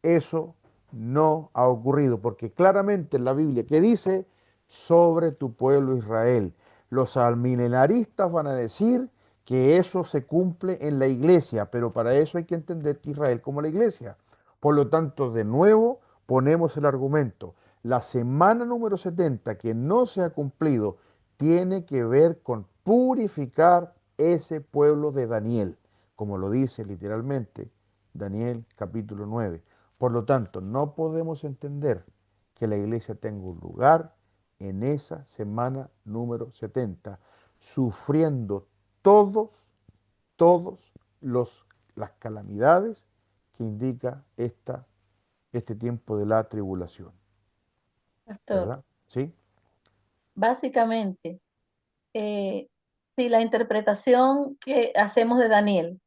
Eso no ha ocurrido, porque claramente en la Biblia que dice sobre tu pueblo Israel, los almilenaristas van a decir que eso se cumple en la iglesia, pero para eso hay que entender que Israel como la iglesia. Por lo tanto, de nuevo ponemos el argumento. La semana número 70 que no se ha cumplido tiene que ver con purificar ese pueblo de Daniel, como lo dice literalmente Daniel capítulo 9. Por lo tanto, no podemos entender que la iglesia tenga un lugar en esa semana número 70, sufriendo todos, todos las calamidades que indica este tiempo de la tribulación.
Pastor.
¿Verdad? ¿Sí?
Básicamente, eh, si la interpretación que hacemos de Daniel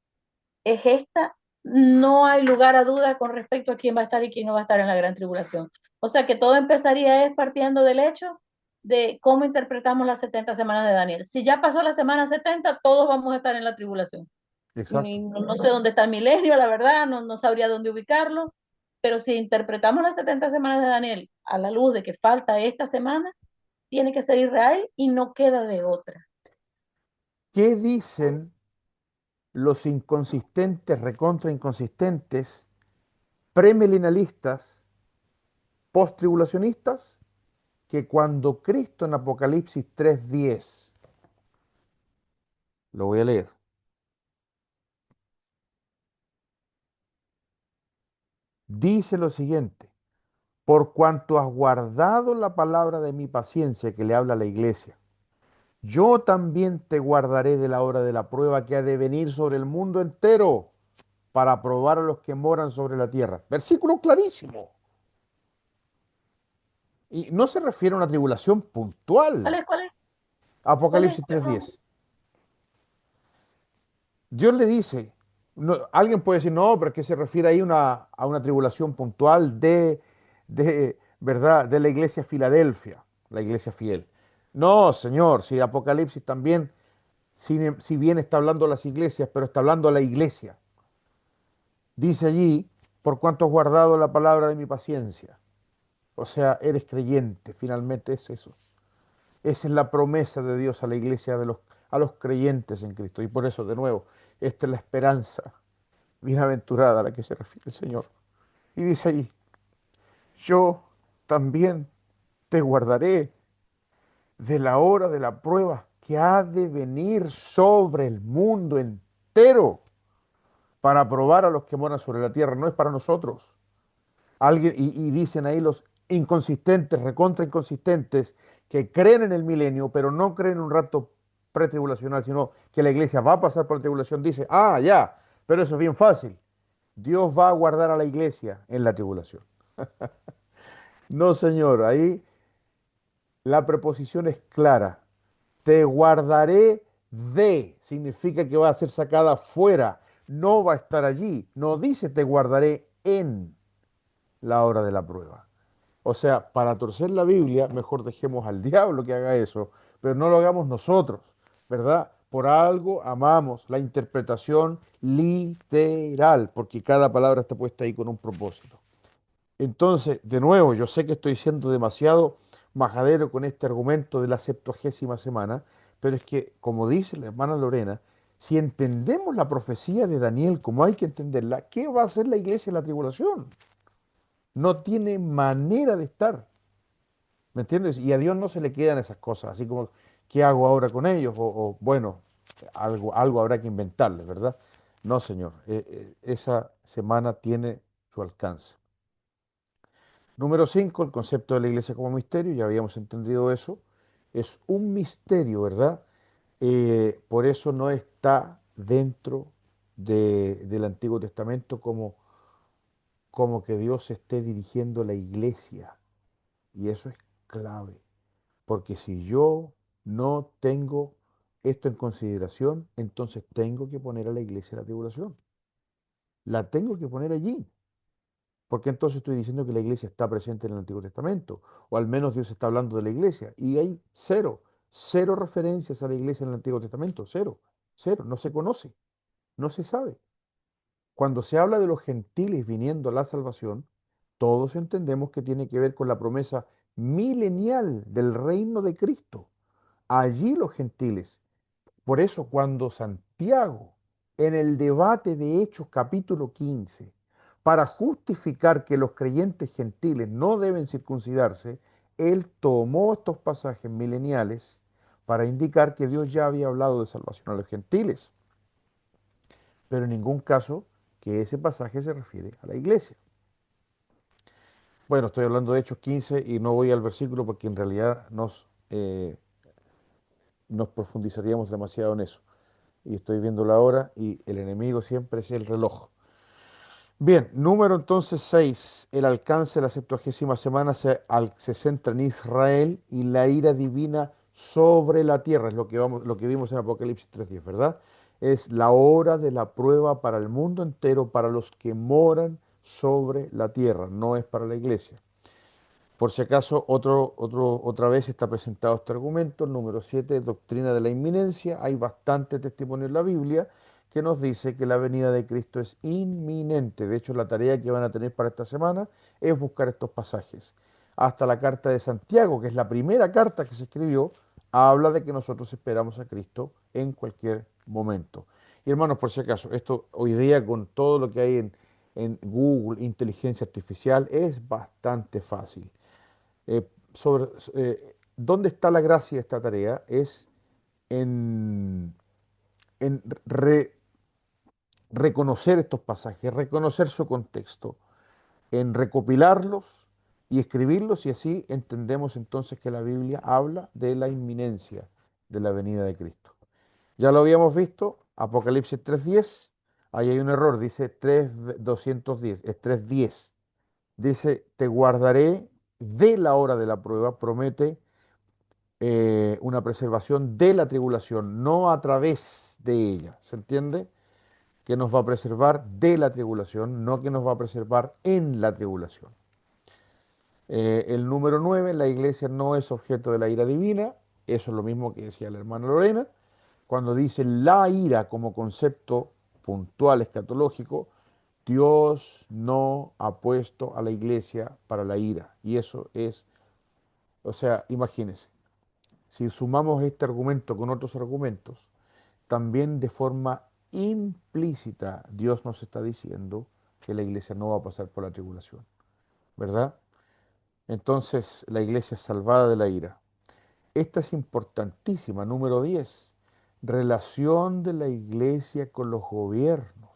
es esta, no hay lugar a duda con respecto a quién va a estar y quién no va a estar en la gran tribulación. O sea que todo empezaría es partiendo del hecho de cómo interpretamos las 70 semanas de Daniel. Si ya pasó la semana 70, todos vamos a estar en la tribulación. Y
Exacto.
no sé dónde está el milenio, la verdad, no sabría dónde ubicarlo, pero si interpretamos las 70 semanas de Daniel a la luz de que falta esta semana, tiene que ser Israel y no queda de otra.
¿Qué dicen los inconsistentes, recontra inconsistentes, premilenalistas, post-tribulacionistas? Que cuando Cristo en Apocalipsis 3:10, lo voy a leer, dice lo siguiente: por cuanto has guardado la palabra de mi paciencia, que le habla a la iglesia, yo también te guardaré de la hora de la prueba que ha de venir sobre el mundo entero para probar a los que moran sobre la tierra. Versículo clarísimo. Y no se refiere a una tribulación
¿Cuál
puntual.
es? ¿Cuál es? ¿Cuál es?
Apocalipsis
Perdón.
3:10. Dios le dice, alguien puede decir, no, pero es que se refiere ahí a una tribulación puntual ¿verdad? De la iglesia Filadelfia, la iglesia fiel. No, Señor, si Apocalipsis también, si bien está hablando a las iglesias, pero está hablando a la iglesia. Dice allí, por cuanto has guardado la palabra de mi paciencia. O sea, eres creyente, finalmente es eso. Esa es la promesa de Dios a la iglesia, a los creyentes en Cristo. Y por eso, de nuevo, esta es la esperanza bienaventurada a la que se refiere el Señor. Y dice ahí, yo también te guardaré de la hora de la prueba que ha de venir sobre el mundo entero para probar a los que moran sobre la tierra. No es para nosotros. Y dicen ahí los inconsistentes, recontra inconsistentes, que creen en el milenio, pero no creen en un rapto pretribulacional, sino que la iglesia va a pasar por la tribulación. Dice, ah, ya, pero eso es bien fácil. Dios va a guardar a la iglesia en la tribulación. No, señor, ahí la preposición es clara. Te guardaré de, significa que va a ser sacada fuera, no va a estar allí. No dice te guardaré en la hora de la prueba. O sea, para torcer la Biblia, mejor dejemos al diablo que haga eso, pero no lo hagamos nosotros, ¿verdad? Por algo amamos la interpretación literal, porque cada palabra está puesta ahí con un propósito. Entonces, de nuevo, yo sé que estoy siendo demasiado majadero con este argumento de la 70ª semana, pero es que, como dice la hermana Lorena, si entendemos la profecía de Daniel como hay que entenderla, ¿qué va a hacer la iglesia en la tribulación? No tiene manera de estar, ¿me entiendes? Y a Dios no se le quedan esas cosas, así como, ¿qué hago ahora con ellos? Bueno, algo habrá que inventarles, ¿verdad? No, señor, esa semana tiene su alcance. Número 5, el concepto de la iglesia como misterio, ya habíamos entendido eso. Es un misterio, ¿verdad? Por eso no está dentro del Antiguo Testamento como que Dios esté dirigiendo la iglesia. Y eso es clave, porque si yo no tengo esto en consideración, entonces tengo que poner a la iglesia en la tribulación. La tengo que poner allí. Porque entonces estoy diciendo que la iglesia está presente en el Antiguo Testamento, o al menos Dios está hablando de la iglesia, y hay cero referencias a la iglesia en el Antiguo Testamento, cero, no se conoce, no se sabe. Cuando se habla de los gentiles viniendo a la salvación, todos entendemos que tiene que ver con la promesa milenial del reino de Cristo. Allí los gentiles. Por eso cuando Santiago, en el debate de Hechos capítulo 15, para justificar que los creyentes gentiles no deben circuncidarse, él tomó estos pasajes mileniales para indicar que Dios ya había hablado de salvación a los gentiles, pero en ningún caso que ese pasaje se refiere a la iglesia. Bueno, estoy hablando de Hechos 15 y no voy al versículo porque en realidad nos profundizaríamos demasiado en eso. Y estoy viendo la hora y el enemigo siempre es el reloj. Bien, número entonces 6. El alcance de la 70ª semana se centra en Israel y la ira divina sobre la tierra. Es lo que vimos en Apocalipsis 3:10, ¿verdad? Es la hora de la prueba para el mundo entero, para los que moran sobre la tierra, no es para la iglesia. Por si acaso, otra vez está presentado este argumento, el número 7, doctrina de la inminencia. Hay bastante testimonio en la Biblia que nos dice que la venida de Cristo es inminente. De hecho, la tarea que van a tener para esta semana es buscar estos pasajes. Hasta la carta de Santiago, que es la primera carta que se escribió, habla de que nosotros esperamos a Cristo en cualquier momento. Y hermanos, por si acaso, esto hoy día con todo lo que hay en Google, inteligencia artificial, es bastante fácil. ¿Dónde está la gracia de esta tarea? Es en, en reconocer estos pasajes, reconocer su contexto, en recopilarlos y escribirlos y así entendemos entonces que la Biblia habla de la inminencia de la venida de Cristo. Ya lo habíamos visto, Apocalipsis 3:10, ahí hay un error, dice 3:210, es 3:10. Dice, te guardaré de la hora de la prueba, promete una preservación de la tribulación, no a través de ella. ¿Se entiende? Que nos va a preservar de la tribulación, no que nos va a preservar en la tribulación. El número 9, la iglesia no es objeto de la ira divina. Eso es lo mismo que decía la hermana Lorena. Cuando dice la ira como concepto puntual escatológico, Dios no ha puesto a la iglesia para la ira. Y eso es, o sea, imagínense. Si sumamos este argumento con otros argumentos, también de forma implícita Dios nos está diciendo que la iglesia no va a pasar por la tribulación, ¿verdad? Entonces la iglesia es salvada de la ira. Esta es importantísima, número 10. Relación de la iglesia con los gobiernos.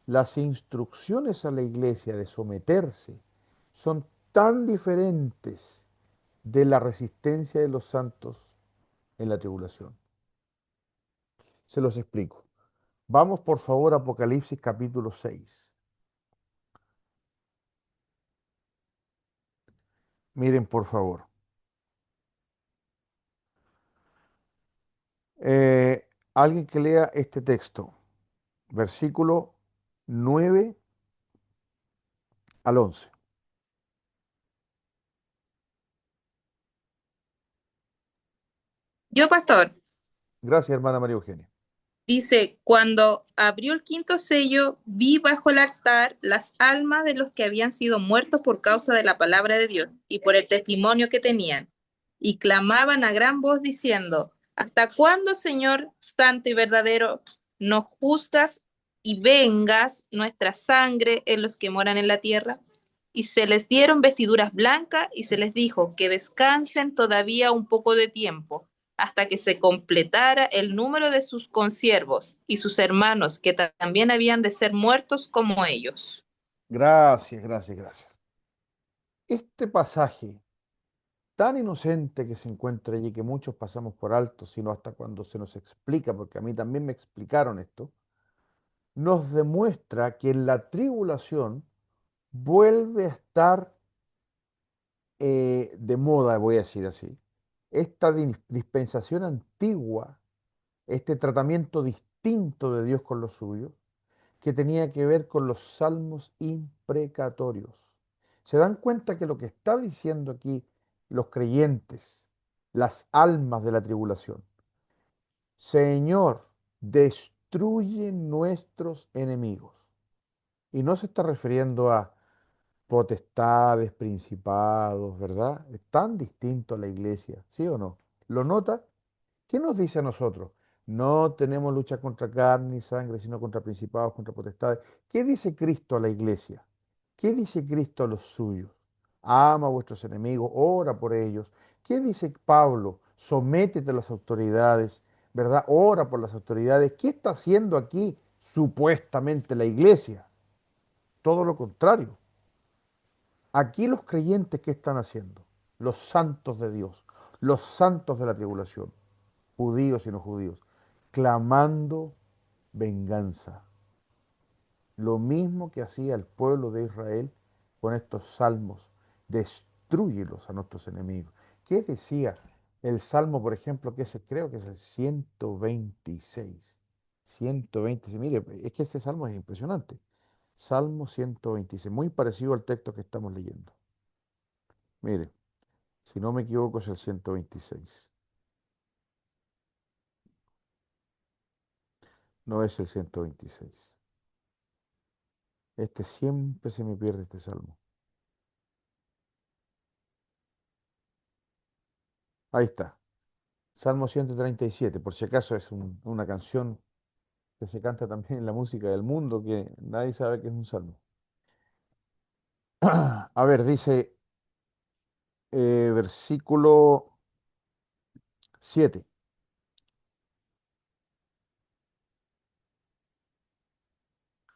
Las instrucciones a la iglesia de someterse son tan diferentes de la resistencia de los santos en la tribulación. Se los explico. Vamos por favor a Apocalipsis capítulo 6. Miren por favor. Alguien que lea este texto, versículo 9 al 11.
Yo, pastor,
Gracias, hermana María Eugenia.
dice, cuando abrió el quinto sello, vi bajo el altar las almas de los que habían sido muertos por causa de la palabra de Dios y por el testimonio que tenían, y clamaban a gran voz diciendo, ¿hasta cuándo, Señor santo y verdadero, nos juzgas y vengas nuestra sangre en los que moran en la tierra? Y se les dieron vestiduras blancas y se les dijo que descansen todavía un poco de tiempo hasta que se completara el número de sus consiervos y sus hermanos, que también habían de ser muertos como ellos.
Gracias, gracias, gracias. Este pasaje tan inocente que se encuentra allí, que muchos pasamos por alto, sino hasta cuando se nos explica, porque a mí también me explicaron esto, nos demuestra que en la tribulación vuelve a estar de moda, voy a decir así, esta dispensación antigua, este tratamiento distinto de Dios con los suyos, que tenía que ver con los salmos imprecatorios. ¿Se dan cuenta que lo que está diciendo aquí los creyentes, las almas de la tribulación? Señor, destruye nuestros enemigos. Y no se está refiriendo a potestades, principados, ¿verdad? Es tan distinto a la iglesia, ¿sí o no? ¿Lo nota? ¿Qué nos dice a nosotros? No tenemos lucha contra carne ni sangre, sino contra principados, contra potestades. ¿Qué dice Cristo a la iglesia? ¿Qué dice Cristo a los suyos? Ama a vuestros enemigos, ora por ellos. ¿Qué dice Pablo? Sométete a las autoridades, ¿verdad? Ora por las autoridades. ¿Qué está haciendo aquí supuestamente la iglesia? Todo lo contrario. Aquí los creyentes, ¿qué están haciendo? Los santos de Dios, los santos de la tribulación, judíos y no judíos, clamando venganza. Lo mismo que hacía el pueblo de Israel con estos salmos. Destrúyelos a nuestros enemigos. ¿Qué decía el salmo, por ejemplo, creo que es el 126? 126. Mire, es que este salmo es impresionante. Salmo 126, muy parecido al texto que estamos leyendo. Mire, si no me equivoco es el 126. No es el 126. Este siempre se me pierde este salmo. Ahí está. Salmo 137. Por si acaso es una canción que se canta también en la música del mundo, que nadie sabe que es un salmo. A ver, dice versículo 7.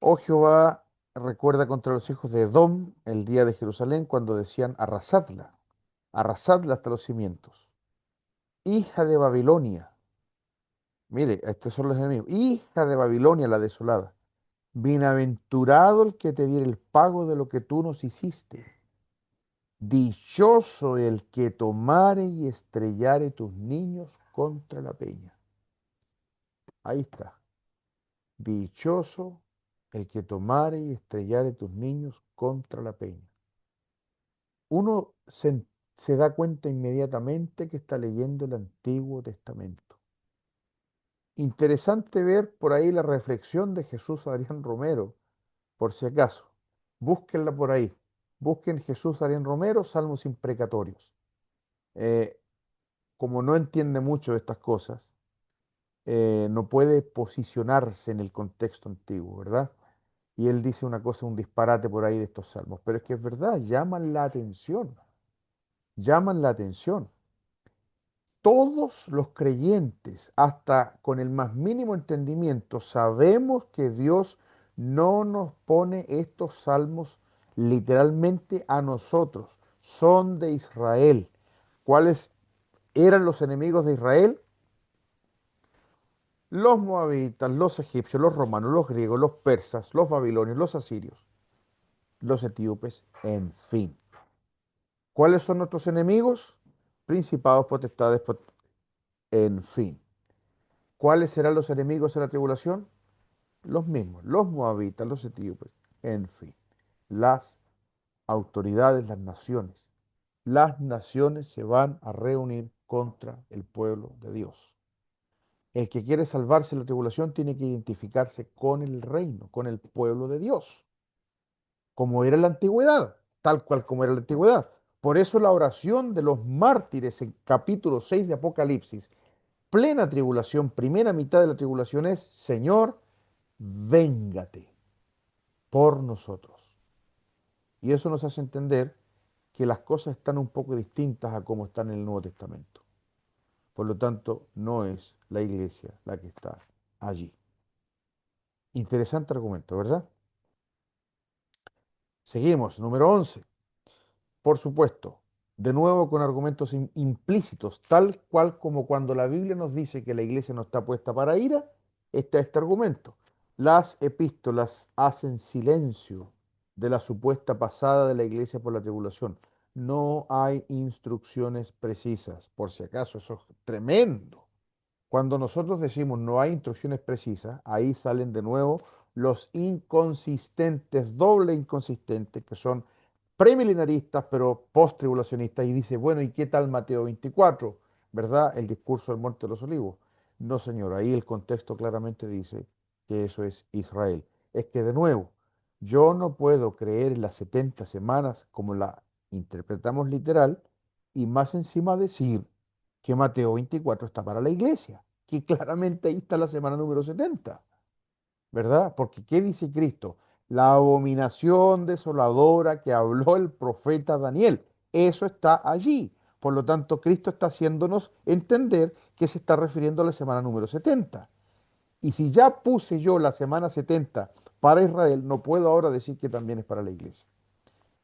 Oh Jehová, recuerda contra los hijos de Edom el día de Jerusalén cuando decían arrasadla hasta los cimientos. Hija de Babilonia, mire, estos son los enemigos, hija de Babilonia la desolada. Bienaventurado el que te diera el pago de lo que tú nos hiciste. Dichoso el que tomare y estrellare tus niños contra la peña. Ahí está. Dichoso el que tomare y estrellare tus niños contra la peña. Uno se da cuenta inmediatamente que está leyendo el Antiguo Testamento. Interesante ver por ahí la reflexión de Jesús Adrián Romero, por si acaso. Búsquenla por ahí. Busquen Jesús Adrián Romero, Salmos imprecatorios. Eh, Como no entiende mucho de estas cosas, no puede posicionarse en el contexto antiguo, ¿verdad? Y él dice una cosa, un disparate por ahí de estos salmos, pero es que es verdad, llaman la atención, llaman la atención. Todos los creyentes, hasta con el más mínimo entendimiento, sabemos que Dios no nos pone estos salmos literalmente a nosotros, son de Israel. ¿Cuáles eran los enemigos de Israel? Los moabitas, los egipcios, los romanos, los griegos, los persas, los babilonios, los asirios, los etíopes, en fin. ¿Cuáles son nuestros enemigos? Principados, potestades, en fin. ¿Cuáles serán los enemigos de la tribulación? Los mismos, los moabitas, los etíopes, en fin. Las autoridades, las naciones. Las naciones se van a reunir contra el pueblo de Dios. El que quiere salvarse de la tribulación tiene que identificarse con el reino, con el pueblo de Dios, como era en la antigüedad, tal cual como era en la antigüedad. Por eso la oración de los mártires en capítulo 6 de Apocalipsis, plena tribulación, primera mitad de la tribulación es, Señor, véngate por nosotros. Y eso nos hace entender que las cosas están un poco distintas a como están en el Nuevo Testamento. Por lo tanto, no es la iglesia la que está allí. Interesante argumento, ¿verdad? Seguimos, número 11. Por supuesto, de nuevo con argumentos implícitos, tal cual como cuando la Biblia nos dice que la iglesia no está puesta para ira, está este argumento. Las epístolas hacen silencio de la supuesta pasada de la iglesia por la tribulación. No hay instrucciones precisas, por si acaso, eso es tremendo. Cuando nosotros decimos no hay instrucciones precisas, ahí salen de nuevo los inconsistentes, doble inconsistentes, que son premilenaristas, pero post-tribulacionistas, y dice, bueno, ¿y qué tal Mateo 24? ¿Verdad? El discurso del Monte de los Olivos. No, señor, ahí el contexto claramente dice que eso es Israel. Es que, de nuevo, yo no puedo creer en las 70 semanas como la interpretamos literal y más encima decir que Mateo 24 está para la iglesia, que claramente ahí está la semana número 70. ¿Verdad? Porque ¿qué dice Cristo? La abominación desoladora que habló el profeta Daniel. Eso está allí. Por lo tanto, Cristo está haciéndonos entender que se está refiriendo a la semana número 70. Y si ya puse yo la semana 70 para Israel, no puedo ahora decir que también es para la iglesia.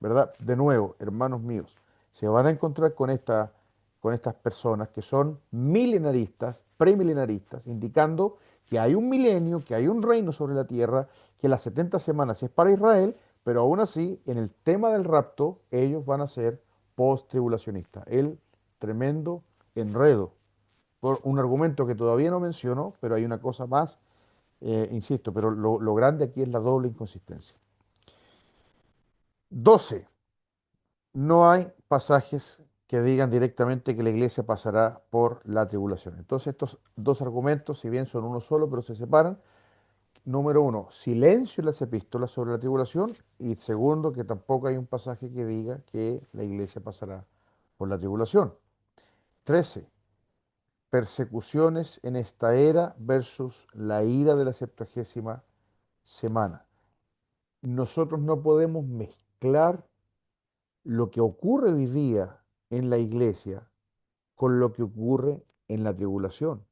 ¿Verdad? De nuevo, hermanos míos, se van a encontrar con estas personas que son milenaristas, premilenaristas, indicando que hay un milenio, que hay un reino sobre la tierra, que las 70 semanas es para Israel, pero aún así, en el tema del rapto, ellos van a ser post-tribulacionistas. El tremendo enredo. Por un argumento que todavía no menciono, pero hay una cosa más Insisto, pero lo grande aquí es la doble inconsistencia. 12. No hay pasajes que digan directamente que la iglesia pasará por la tribulación. Entonces, estos dos argumentos, si bien son uno solo, pero se separan. Número uno, silencio en las epístolas sobre la tribulación. Y segundo, que tampoco hay un pasaje que diga que la iglesia pasará por la tribulación. 13. Persecuciones en esta era versus la ira de la 70ª semana. Nosotros no podemos mezclar lo que ocurre hoy día en la iglesia con lo que ocurre en la tribulación.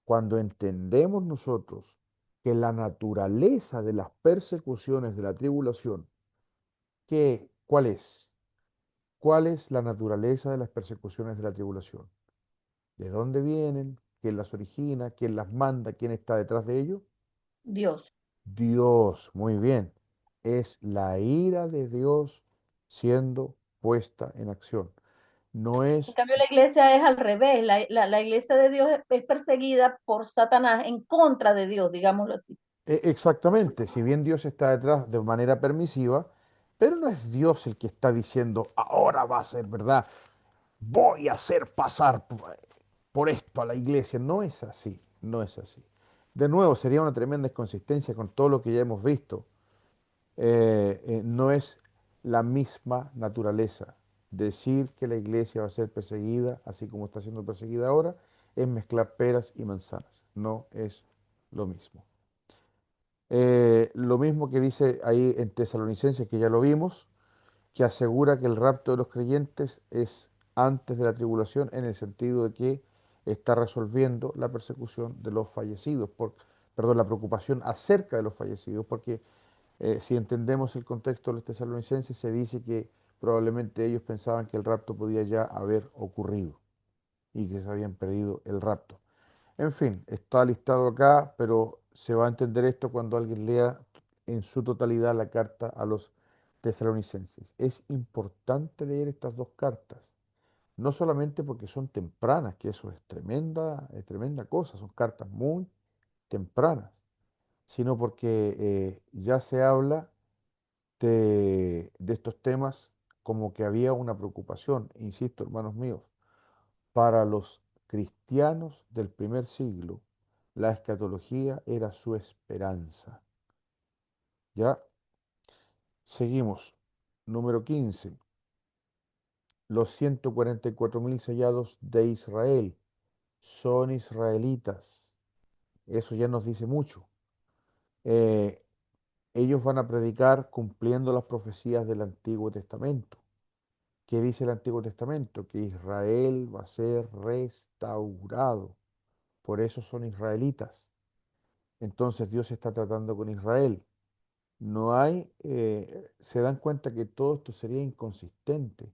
Cuando entendemos nosotros que la naturaleza de las persecuciones de la tribulación, ¿cuál es? ¿Cuál es la naturaleza de las persecuciones de la tribulación? ¿De dónde vienen? ¿Quién las origina? ¿Quién las manda? ¿Quién está detrás de ello?
Dios.
Dios, muy bien. Es la ira de Dios siendo puesta en acción. No
En
es
cambio, la iglesia es al revés. La iglesia de Dios es perseguida por Satanás en contra de Dios, digámoslo así.
exactamente, si bien Dios está detrás de manera permisiva, pero no es Dios el que está diciendo, ahora va a ser verdad, voy a hacer pasar por esto a la iglesia. No es así, no es así. De nuevo, sería una tremenda inconsistencia con todo lo que ya hemos visto. No es la misma naturaleza. Decir que la iglesia va a ser perseguida, así como está siendo perseguida ahora, es mezclar peras y manzanas. No es lo mismo. Lo mismo que dice ahí en Tesalonicenses, que ya lo vimos, que asegura que el rapto de los creyentes es antes de la tribulación, en el sentido de que está resolviendo la persecución de los fallecidos, perdón, la preocupación acerca de los fallecidos, porque si entendemos el contexto de los tesalonicenses, se dice que probablemente ellos pensaban que el rapto podía ya haber ocurrido y que se habían perdido el rapto. En fin, está listado acá, pero se va a entender esto cuando alguien lea en su totalidad la carta a los tesalonicenses. Es importante leer estas dos cartas, no solamente porque son tempranas, que eso es tremenda cosa, son cartas muy tempranas, sino porque ya se habla de estos temas como que había una preocupación, insisto, hermanos míos, para los cristianos del primer siglo, la escatología era su esperanza. Ya, seguimos. Número 15. Los 144.000 sellados de Israel son israelitas. Eso ya nos dice mucho. Eh, Ellos van a predicar cumpliendo las profecías del Antiguo Testamento. ¿Qué dice el Antiguo Testamento? Que Israel va a ser restaurado. Por eso son israelitas. Entonces Dios está tratando con Israel. No hay, se dan cuenta que todo esto sería inconsistente.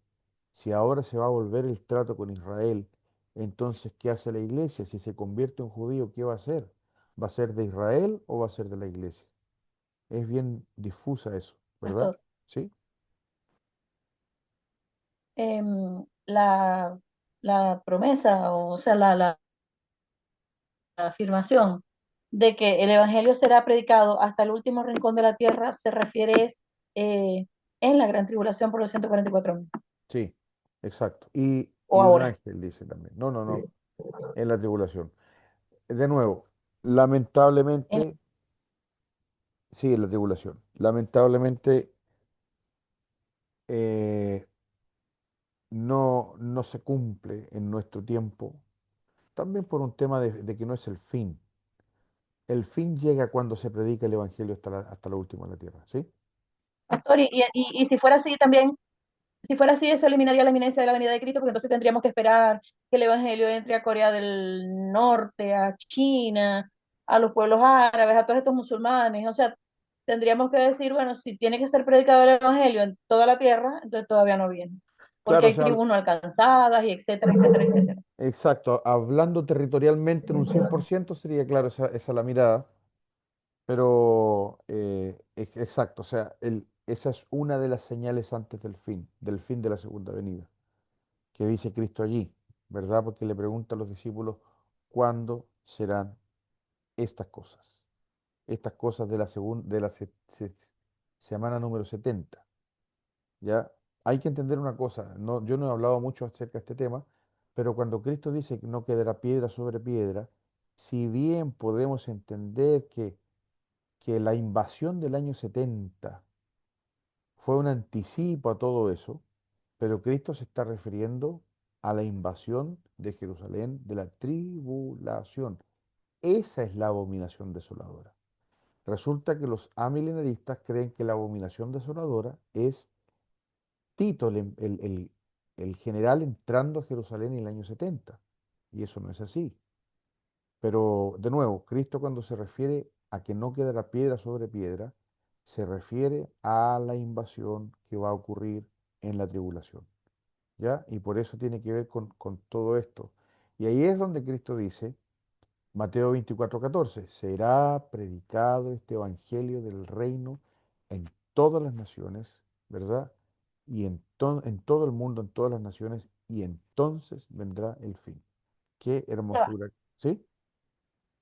Si ahora se va a volver el trato con Israel, entonces, ¿qué hace la iglesia? Si se convierte en judío, ¿qué va a hacer? ¿Va a ser de Israel o va a ser de la iglesia? Es bien difusa eso, ¿verdad?
Pastor.
¿Sí?
La, la promesa, o sea, la afirmación de que el Evangelio será predicado hasta el último rincón de la tierra se refiere en la gran tribulación por los 144.000,
Sí, exacto.
o
Y un
ahora.
ángel dice también. No, no, no, en la tribulación. De nuevo, lamentablemente, sí, en la tribulación. Lamentablemente, eh, no se cumple en nuestro tiempo, también por un tema de que no es el fin. El fin llega cuando se predica el Evangelio hasta lo último de la tierra, ¿sí?
Pastor, y si fuera así también, si fuera así, eso eliminaría la inminencia de la venida de Cristo, porque entonces tendríamos que esperar que el Evangelio entre a Corea del Norte, a China, a los pueblos árabes, a todos estos musulmanes. O sea, tendríamos que decir, bueno, si tiene que ser predicado el Evangelio en toda la tierra, entonces todavía no viene, porque
Claro, o
hay
sea,
tribus no alcanzadas y etcétera, etcétera, etcétera.
exacto, hablando territorialmente en un 100% sería, claro, esa la mirada, pero exacto, o sea, esa es una de las señales antes del fin de la segunda venida, que dice Cristo allí, ¿verdad? Porque le pregunta a los discípulos, ¿cuándo serán estas cosas? estas cosas de la, de la semana número 70. ¿Ya? Hay que entender una cosa, no, yo no he hablado mucho acerca de este tema, pero cuando Cristo dice que no quedará piedra sobre piedra, si bien podemos entender que la invasión del año 70 fue un anticipo a todo eso, pero Cristo se está refiriendo a la invasión de Jerusalén de la tribulación. Esa es la abominación desoladora. Resulta que los amilenaristas creen que la abominación desoladora es Tito, el general entrando a Jerusalén en el año 70. Y eso no es así. Pero de nuevo, Cristo cuando se refiere a que no quedará piedra sobre piedra, se refiere a la invasión que va a ocurrir en la tribulación. ¿Ya? Y por eso tiene que ver con todo esto. Y ahí es donde Cristo dice, Mateo 24:14, será predicado este evangelio del reino en todas las naciones, ¿verdad? Y en todo el mundo, en todas las naciones, y entonces vendrá el fin. Qué
Ya va,
hermosura, ¿sí?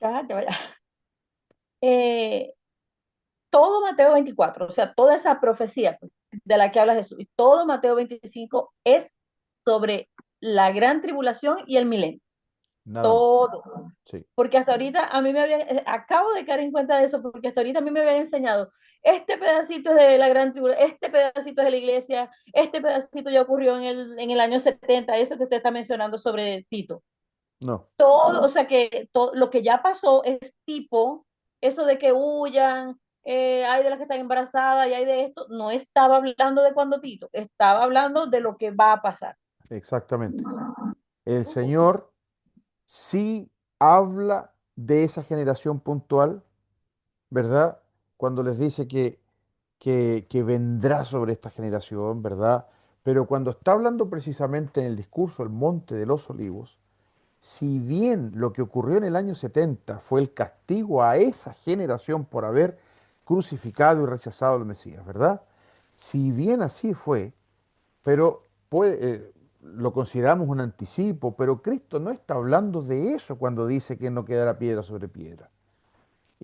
ya. Eh, todo Mateo 24, o sea, toda esa profecía pues, de la que habla Jesús, y todo Mateo 25 es sobre la gran tribulación y el milenio.
Nada más,
Todo.
sí,
Porque hasta ahorita a mí me había, acabo de caer en cuenta de eso, porque hasta ahorita a mí me habían enseñado, este pedacito es de la gran tribulación, este pedacito es de la iglesia, este pedacito ya ocurrió en el año 70, eso que usted está mencionando sobre Tito.
no,
Todo, o sea que todo, lo que ya pasó es tipo, eso de que huyan, hay de las que están embarazadas y hay de esto, no estaba hablando de cuando Tito, estaba hablando de lo que va a pasar.
exactamente. El Señor sí habla de esa generación puntual, ¿verdad? Cuando les dice que vendrá sobre esta generación, ¿verdad? Pero cuando está hablando precisamente en el discurso del Monte de los Olivos, si bien lo que ocurrió en el año 70 fue el castigo a esa generación por haber crucificado y rechazado al Mesías, ¿verdad? Si bien así fue, pero lo consideramos un anticipo, pero Cristo no está hablando de eso cuando dice que no quedará piedra sobre piedra.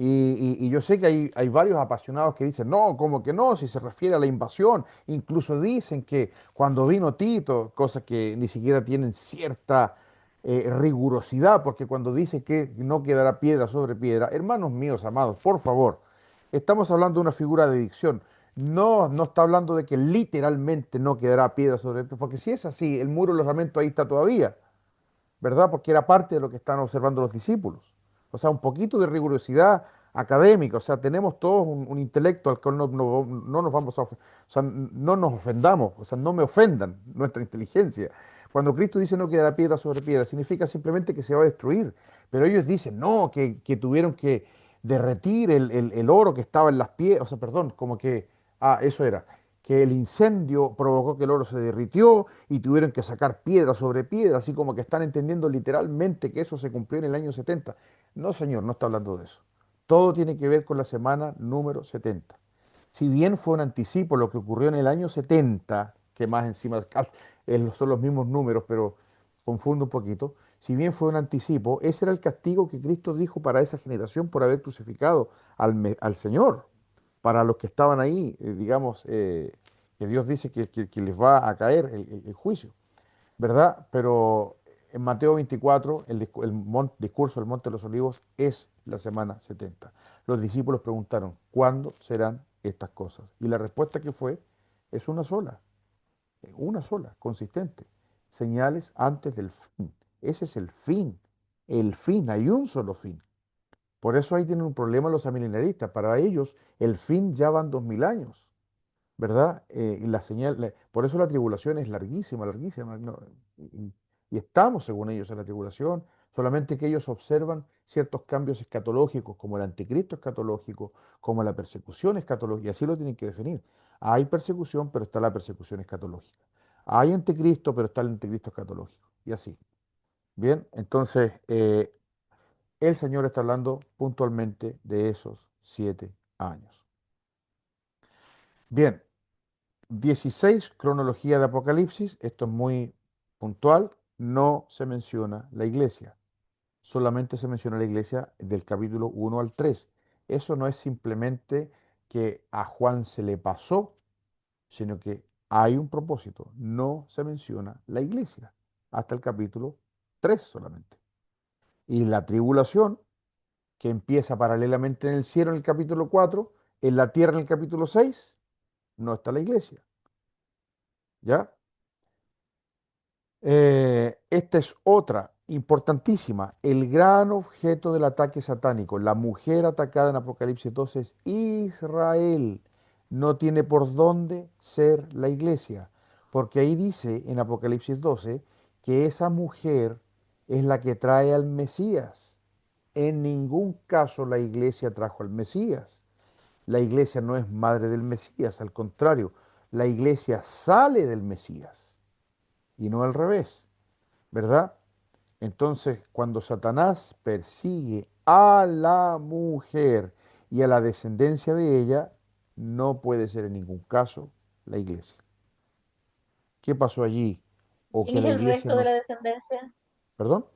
Y yo sé que hay varios apasionados que dicen, no, como que no, si se refiere a la invasión. Incluso dicen que cuando vino Tito, cosas que ni siquiera tienen cierta rigurosidad, porque cuando dice que no quedará piedra sobre piedra, hermanos míos amados, por favor, estamos hablando de una figura de dicción. No, no está hablando de que literalmente no quedará piedra sobre piedra, porque si es así, el muro de los lamentos ahí está todavía. ¿Verdad? Porque era parte de lo que estaban observando los discípulos. O sea, un poquito de rigurosidad académica, o sea, tenemos todos un intelecto al cual no nos vamos a, o sea, no nos ofendamos, o sea, no me ofendan nuestra inteligencia. Cuando Cristo dice no quedará piedra sobre piedra, significa simplemente que se va a destruir. Pero ellos dicen, no, que tuvieron que derretir el oro que estaba en las piedras, o sea, perdón, como que, eso era, que el incendio provocó que el oro se derritió y tuvieron que sacar piedra sobre piedra, así como que están entendiendo literalmente que eso se cumplió en el año 70. No, señor, no está hablando de eso. Todo tiene que ver con la semana número 70. Si bien fue un anticipo lo que ocurrió en el año 70, que más encima son los mismos números, pero confundo un poquito, si bien fue un anticipo, ese era el castigo que Cristo dijo para esa generación por haber crucificado al Señor. Para los que estaban ahí, digamos, que Dios dice que les va a caer el juicio, ¿verdad? Pero en Mateo 24, el discurso del Monte de los Olivos es la semana 70. Los discípulos preguntaron, ¿cuándo serán estas cosas? Y la respuesta que fue es una sola, consistente. Señales antes del fin. Ese es el fin, hay un solo fin. Por eso ahí tienen un problema los amilenaristas. Para ellos el fin ya van 2000 años. ¿Verdad? Y la señal, por eso la tribulación es larguísima, larguísima, y estamos, según ellos, en la tribulación, solamente que ellos observan ciertos cambios escatológicos, como el anticristo escatológico, como la persecución escatológica, y así lo tienen que definir. Hay persecución, pero está la persecución escatológica. Hay anticristo, pero está el anticristo escatológico, y así. Bien, entonces, el Señor está hablando puntualmente de esos 7 años. Bien, 16, cronología de Apocalipsis, esto es muy puntual, no se menciona la iglesia, solamente se menciona la iglesia del capítulo 1 al 3. Eso no es simplemente que a Juan se le pasó, sino que hay un propósito. No se menciona la iglesia hasta el capítulo 3 solamente. Y la tribulación, que empieza paralelamente en el cielo en el capítulo 4, en la tierra en el capítulo 6, no está la iglesia. ¿Ya? Esta es otra importantísima. El gran objeto del ataque satánico, la mujer atacada en Apocalipsis 12 es Israel. No tiene por dónde ser la iglesia, porque ahí dice en Apocalipsis 12 que esa mujer es la que trae al Mesías. En ningún caso la iglesia trajo al Mesías. La iglesia no es madre del Mesías, al contrario, la iglesia sale del Mesías y no al revés. ¿Verdad? Entonces, cuando Satanás persigue a la mujer y a la descendencia de ella, no puede ser en ningún caso la iglesia. ¿Qué pasó allí? O
¿Quién
que
es
la
el
iglesia
resto de
no...
la descendencia?
¿Perdón?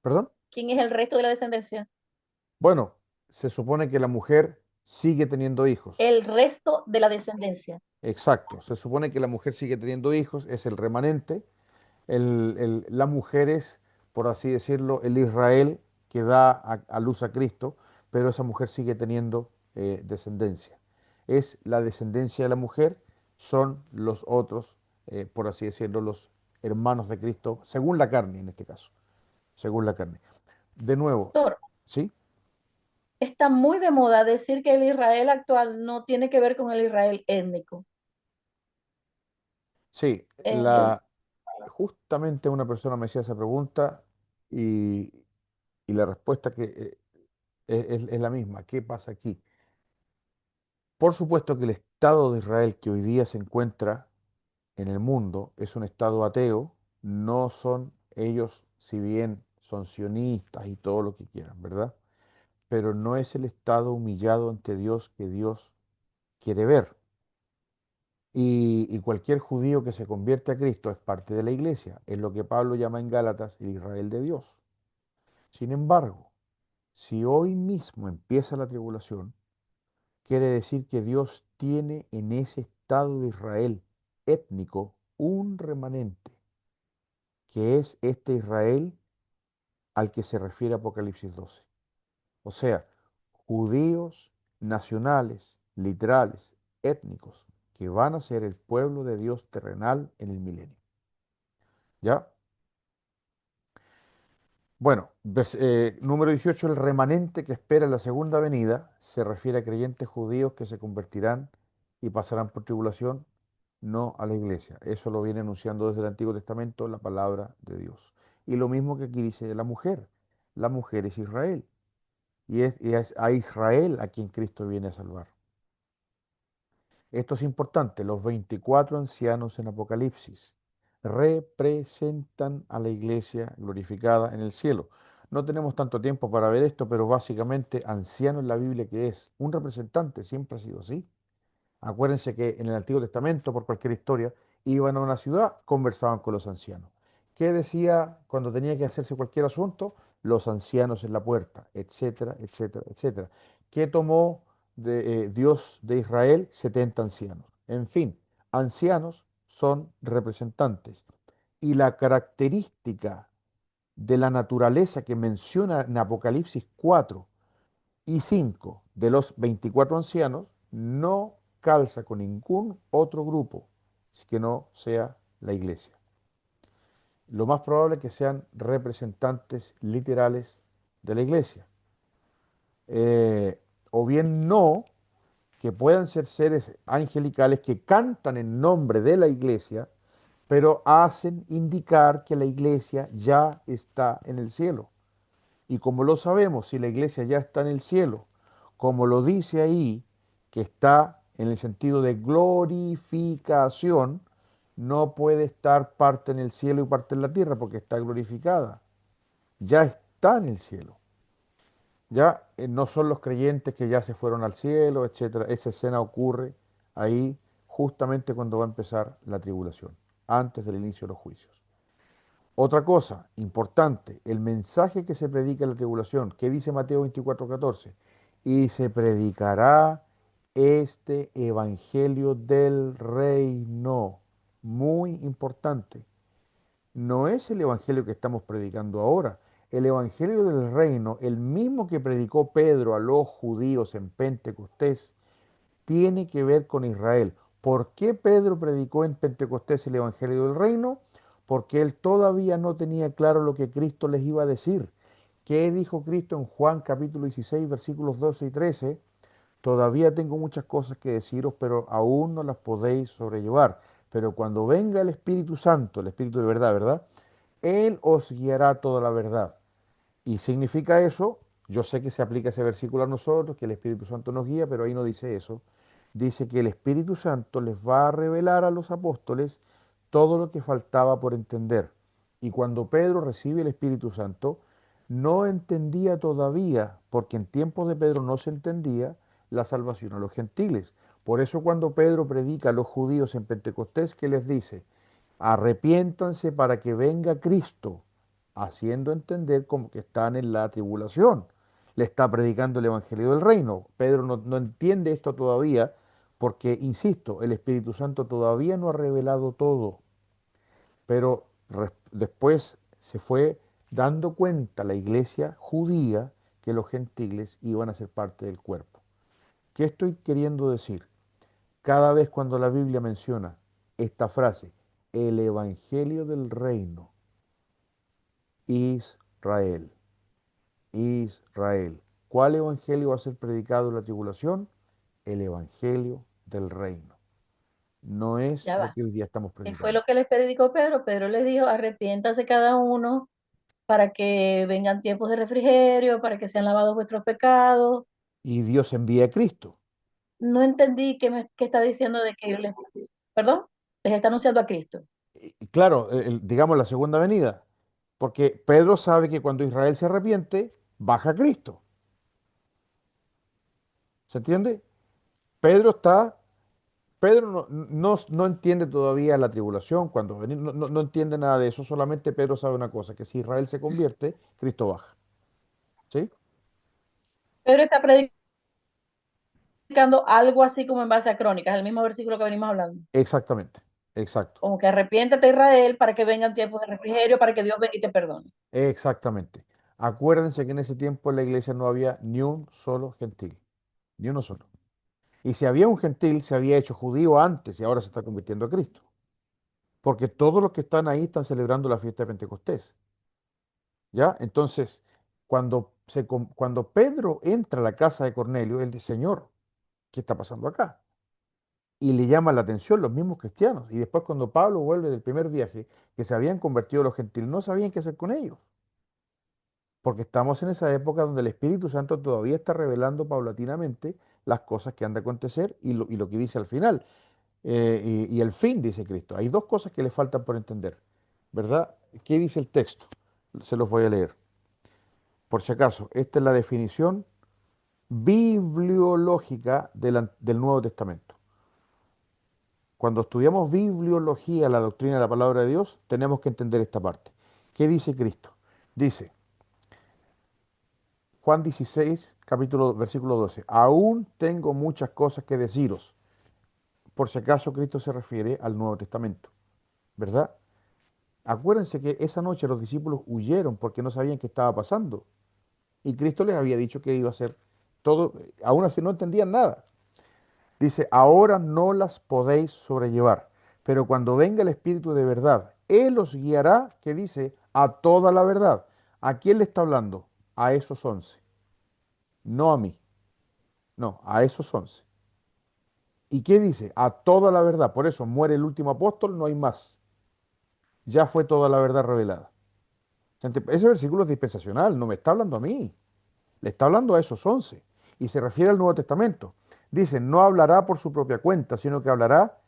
¿Perdón?
¿Quién es el resto de la descendencia?
Bueno, se supone que la mujer sigue teniendo hijos.
El resto de la descendencia.
Exacto. Se supone que la mujer sigue teniendo hijos, es el remanente. La mujer es, por así decirlo, el Israel que da a luz a Cristo, pero esa mujer sigue teniendo descendencia. Es la descendencia de la mujer, son los otros, por así decirlo, los hermanos de Cristo, según la carne en este caso, según la carne. De nuevo,
Doctor,
¿sí?
está muy de moda decir que el Israel actual no tiene que ver con el Israel étnico.
Sí,
Eh,
justamente una persona me hacía esa pregunta y, y la respuesta que es la misma. ¿Qué pasa aquí? Por supuesto que el Estado de Israel que hoy día se encuentra en el mundo es un Estado ateo, no son ellos, si bien son sionistas y todo lo que quieran, ¿verdad? Pero no es el Estado humillado ante Dios que Dios quiere ver. Y cualquier judío que se convierte a Cristo es parte de la iglesia, es lo que Pablo llama en Gálatas el Israel de Dios. Sin embargo, si hoy mismo empieza la tribulación, quiere decir que Dios tiene en ese estado de Israel étnico un remanente, que es este Israel al que se refiere Apocalipsis 12. O sea, judíos nacionales, literales, étnicos, que van a ser el pueblo de Dios terrenal en el milenio. ¿Ya? Bueno, número 18, el remanente que espera la segunda venida, se refiere a creyentes judíos que se convertirán y pasarán por tribulación, no a la iglesia. Eso lo viene anunciando desde el Antiguo Testamento la palabra de Dios. Y lo mismo que aquí dice de la mujer. La mujer es Israel. Y es a Israel a quien Cristo viene a salvar. Esto es importante. Los 24 ancianos en Apocalipsis representan a la iglesia glorificada en el cielo. No tenemos tanto tiempo para ver esto, pero básicamente anciano en la Biblia que es un representante, siempre ha sido así. Acuérdense que en el Antiguo Testamento, por cualquier historia, iban a una ciudad, conversaban con los ancianos. ¿Qué decía cuando tenía que hacerse cualquier asunto? Los ancianos en la puerta, etcétera, etcétera, etcétera. ¿Qué tomó Dios de Israel? 70 ancianos. En fin, ancianos son representantes. Y la característica de la naturaleza que menciona en Apocalipsis 4 y 5 de los 24 ancianos no calza con ningún otro grupo que no sea la iglesia. Lo más probable es que sean representantes literales de la iglesia. O bien no, que puedan ser seres angelicales que cantan en nombre de la iglesia, pero hacen indicar que la iglesia ya está en el cielo. Y como lo sabemos, si la iglesia ya está en el cielo, como lo dice ahí, que está en el sentido de glorificación, no puede estar parte en el cielo y parte en la tierra porque está glorificada. Ya está en el cielo. Ya no son los creyentes que ya se fueron al cielo, etcétera. Esa escena ocurre ahí justamente cuando va a empezar la tribulación, antes del inicio de los juicios. Otra cosa importante, el mensaje que se predica en la tribulación, ¿qué dice Mateo 24:14? Y se predicará este evangelio del reino. Muy importante. No es el evangelio que estamos predicando ahora. El evangelio del reino, el mismo que predicó Pedro a los judíos en Pentecostés, tiene que ver con Israel. ¿Por qué Pedro predicó en Pentecostés el Evangelio del Reino? Porque él todavía no tenía claro lo que Cristo les iba a decir. ¿Qué dijo Cristo en Juan capítulo 16, versículos 12 y 13? Todavía tengo muchas cosas que deciros, pero aún no las podéis sobrellevar. Pero cuando venga el Espíritu Santo, el Espíritu de verdad, ¿verdad? Él os guiará a toda la verdad. Y significa eso, yo sé que se aplica ese versículo a nosotros, que el Espíritu Santo nos guía, pero ahí no dice eso. Dice que el Espíritu Santo les va a revelar a los apóstoles todo lo que faltaba por entender. Y cuando Pedro recibe el Espíritu Santo, no entendía todavía, porque en tiempos de Pedro no se entendía la salvación a los gentiles. Por eso cuando Pedro predica a los judíos en Pentecostés, ¿qué les dice? Arrepiéntanse para que venga Cristo, haciendo entender como que están en la tribulación. Le está predicando el Evangelio del Reino. Pedro no entiende esto todavía porque, insisto, el Espíritu Santo todavía no ha revelado todo, pero después se fue dando cuenta la iglesia judía que los gentiles iban a ser parte del cuerpo. ¿Qué estoy queriendo decir? Cada vez cuando la Biblia menciona esta frase, el Evangelio del Reino, Israel, Israel. ¿Cuál evangelio va a ser predicado en la tribulación? El evangelio del reino. No es
Ya
lo
va.
que hoy día estamos
¿Qué fue
predicando.
lo que les predicó Pedro? Pedro les dijo, arrepiéntase cada uno para que vengan tiempos de refrigerio, para que sean lavados vuestros pecados.
Y Dios envía a Cristo.
No entendí qué está diciendo de que les, perdón, les está anunciando a Cristo.
Y claro, digamos la segunda venida. Porque Pedro sabe que cuando Israel se arrepiente, baja Cristo. ¿Se entiende? Pedro está, Pedro no entiende todavía la tribulación, no entiende nada de eso, solamente Pedro sabe una cosa, que si Israel se convierte, Cristo baja. ¿Sí?
Pedro está predicando algo así como en base a Crónicas, el mismo versículo que venimos hablando.
Exactamente, exacto,
Como que arrepiéntete Israel para que vengan tiempos de refrigerio, para que Dios venga y te perdone.
exactamente. Acuérdense que en ese tiempo en la iglesia no había ni un solo gentil, ni uno solo. Y si había un gentil, se había hecho judío antes y ahora se está convirtiendo a Cristo. Porque todos los que están ahí están celebrando la fiesta de Pentecostés. ¿Ya? Entonces, cuando Pedro entra a la casa de Cornelio, él dice, Señor, ¿qué está pasando acá? Y le llama la atención los mismos cristianos. Y después cuando Pablo vuelve del primer viaje, que se habían convertido los gentiles, no sabían qué hacer con ellos. Porque estamos en esa época donde el Espíritu Santo todavía está revelando paulatinamente las cosas que han de acontecer y lo que dice al final. Y el fin, dice Cristo. Hay dos cosas que le faltan por entender, ¿verdad? ¿Qué dice el texto? Se los voy a leer. Por si acaso, esta es la definición bibliológica del Nuevo Testamento. Cuando estudiamos bibliología, la doctrina de la palabra de Dios, tenemos que entender esta parte. ¿Qué dice Cristo? Dice, Juan 16, capítulo, versículo 12. Aún tengo muchas cosas que deciros. Por si acaso Cristo se refiere al Nuevo Testamento, ¿verdad? Acuérdense que esa noche los discípulos huyeron porque no sabían qué estaba pasando. Y Cristo les había dicho que iba a hacer todo, aún así no entendían nada. Dice, ahora no las podéis sobrellevar, pero cuando venga el Espíritu de verdad, Él os guiará, que dice, a toda la verdad. ¿A quién le está hablando? A esos 11, no a mí. No, a esos 11. ¿Y qué dice? A toda la verdad. Por eso muere el último apóstol, no hay más. Ya fue toda la verdad revelada. Ese versículo es dispensacional, no me está hablando a mí, le está hablando a esos 11. Y se refiere al Nuevo Testamento. Dice, no hablará por su propia cuenta, sino que hablará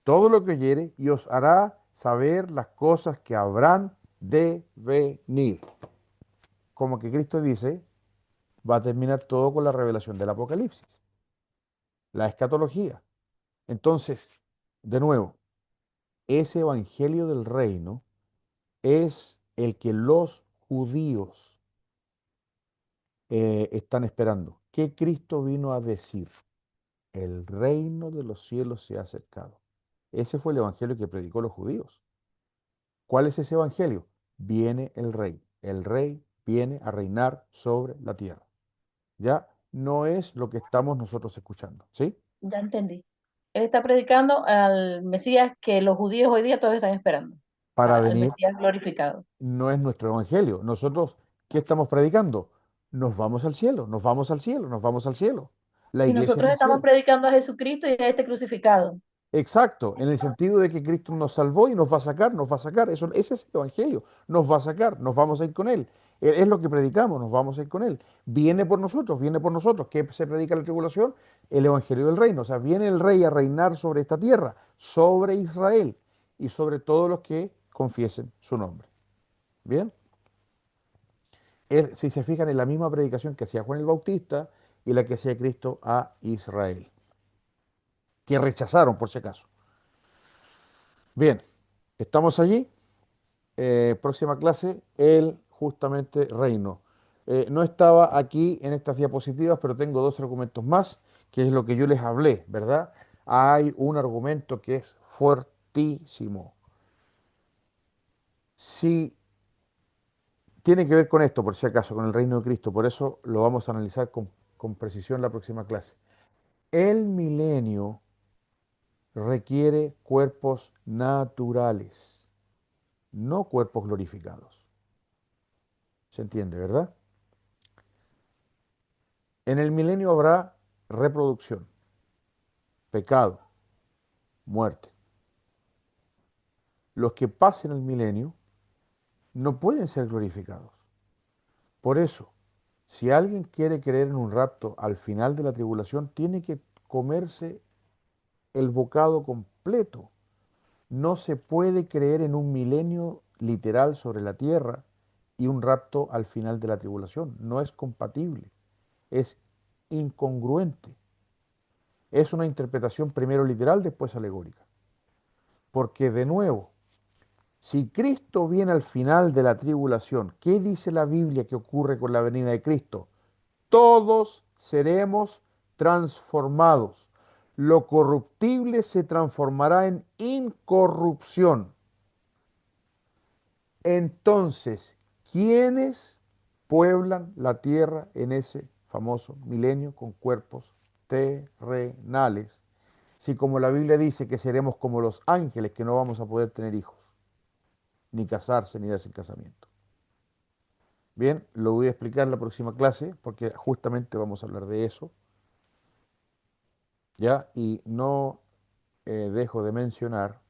todo lo que oyere y os hará saber las cosas que habrán de venir. Como que Cristo dice, va a terminar todo con la revelación del Apocalipsis, la escatología. Entonces, de nuevo, ese evangelio del reino es el que los judíos están esperando. ¿Qué Cristo vino a decir? El reino de los cielos se ha acercado. Ese fue el evangelio que predicó los judíos. ¿Cuál es ese evangelio? Viene el rey. El rey viene a reinar sobre la tierra. Ya no es lo que estamos nosotros escuchando, ¿sí?
Ya entendí. Él está predicando al Mesías que los judíos hoy día todavía están esperando,
Para
al
venir
Mesías glorificado.
no es nuestro evangelio. Nosotros, ¿qué estamos predicando? Nos vamos al cielo, nos vamos al cielo, nos vamos al cielo. La
Y
iglesia en
nosotros
el
estamos
cielo.
predicando a Jesucristo y a este crucificado.
Exacto, en el sentido de que Cristo nos salvó y nos va a sacar, nos va a sacar. Eso, ese es el evangelio. Nos va a sacar, nos vamos a ir con Él. Es lo que predicamos, nos vamos a ir con Él. Viene por nosotros, viene por nosotros. ¿Qué se predica en la tribulación? El evangelio del reino. O sea, viene el rey a reinar sobre esta tierra, sobre Israel y sobre todos los que confiesen su nombre. Bien, si se fijan en la misma predicación que hacía Juan el Bautista y la que hacía Cristo a Israel, que rechazaron por si acaso. Bien, estamos allí. Próxima clase, el justamente reino. No estaba aquí en estas diapositivas, pero tengo dos argumentos más, que es lo que yo les hablé, ¿verdad? Hay un argumento que es fuertísimo. Sí, tiene que ver con esto, por si acaso, con el reino de Cristo, por eso lo vamos a analizar con precisión la próxima clase. El milenio requiere cuerpos naturales, no cuerpos glorificados. ¿Se entiende, verdad? En el milenio habrá reproducción, pecado, muerte. Los que pasen el milenio no pueden ser glorificados. Por eso, si alguien quiere creer en un rapto al final de la tribulación, tiene que comerse el bocado completo. No se puede creer en un milenio literal sobre la tierra y un rapto al final de la tribulación. No es compatible, es incongruente. Es una interpretación primero literal, después alegórica. Porque de nuevo, si Cristo viene al final de la tribulación, ¿qué dice la Biblia que ocurre con la venida de Cristo? Todos seremos transformados. Lo corruptible se transformará en incorrupción. Entonces, ¿quiénes pueblan la tierra en ese famoso milenio con cuerpos terrenales? Si como la Biblia dice que seremos como los ángeles, que no vamos a poder tener hijos, ni casarse, ni darse el casamiento. Bien, lo voy a explicar en la próxima clase, porque justamente vamos a hablar de eso, ¿ya? Y no dejo de mencionar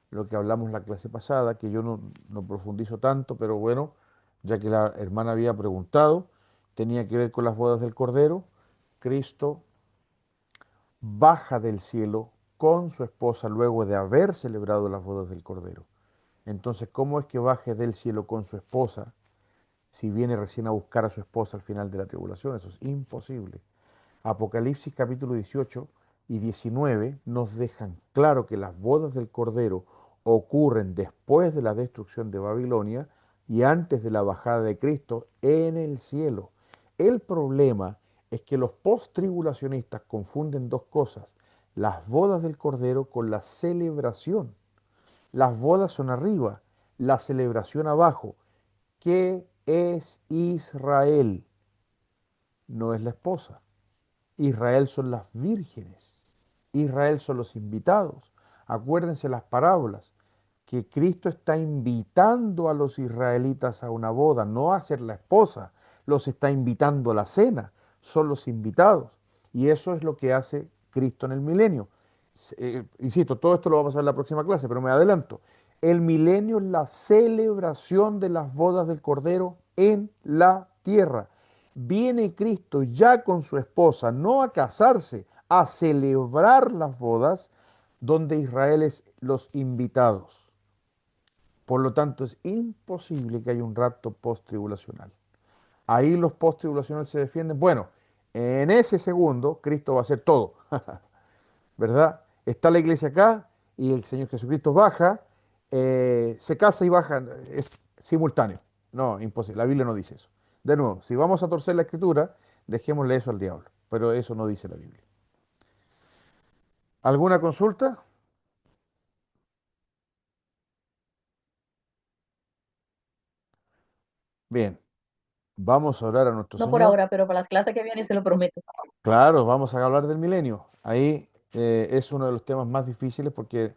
lo que hablamos la clase pasada, que yo no profundizo tanto, pero bueno, ya que la hermana había preguntado, tenía que ver con las bodas del Cordero. Cristo baja del cielo con su esposa luego de haber celebrado las bodas del Cordero. Entonces, ¿cómo es que baje del cielo con su esposa si viene recién a buscar a su esposa al final de la tribulación? Eso es imposible. Apocalipsis capítulo 18 y 19 nos dejan claro que las bodas del Cordero ocurren después de la destrucción de Babilonia y antes de la bajada de Cristo en el cielo. El problema es que los post-tribulacionistas confunden dos cosas: las bodas del Cordero con la celebración. Las bodas son arriba, la celebración abajo. ¿Qué es Israel? No es la esposa. Israel son las vírgenes. Israel son los invitados. Acuérdense las parábolas, que Cristo está invitando a los israelitas a una boda, no a ser la esposa, los está invitando a la cena, son los invitados. Y eso es lo que hace Cristo en el milenio. Insisto, todo esto lo vamos a ver en la próxima clase, pero me adelanto. El milenio es la celebración de las bodas del Cordero en la tierra. Viene Cristo ya con su esposa, no a casarse, a celebrar las bodas, donde Israel es los invitados. Por lo tanto, es imposible que haya un rapto post-tribulacional. Ahí los post-tribulacionales se defienden. Bueno, en ese segundo, Cristo va a hacer todo, ¿verdad? Está la iglesia acá y el Señor Jesucristo baja, se casa y baja. simultáneo. No, imposible. La Biblia no dice eso. De nuevo, si vamos a torcer la escritura, dejémosle eso al diablo. Pero eso no dice la Biblia. ¿Alguna consulta? Bien, vamos a orar a nuestro
No por
Señor.
ahora, pero para las clases que vienen se lo prometo.
Claro, vamos a hablar del milenio. Ahí es uno de los temas más difíciles porque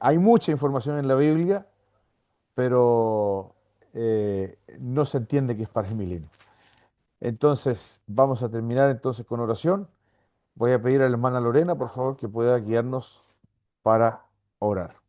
hay mucha información en la Biblia, pero no se entiende que es para el milenio. Entonces, vamos a terminar entonces con oración. Voy a pedir a la hermana Lorena, por favor, que pueda guiarnos para orar.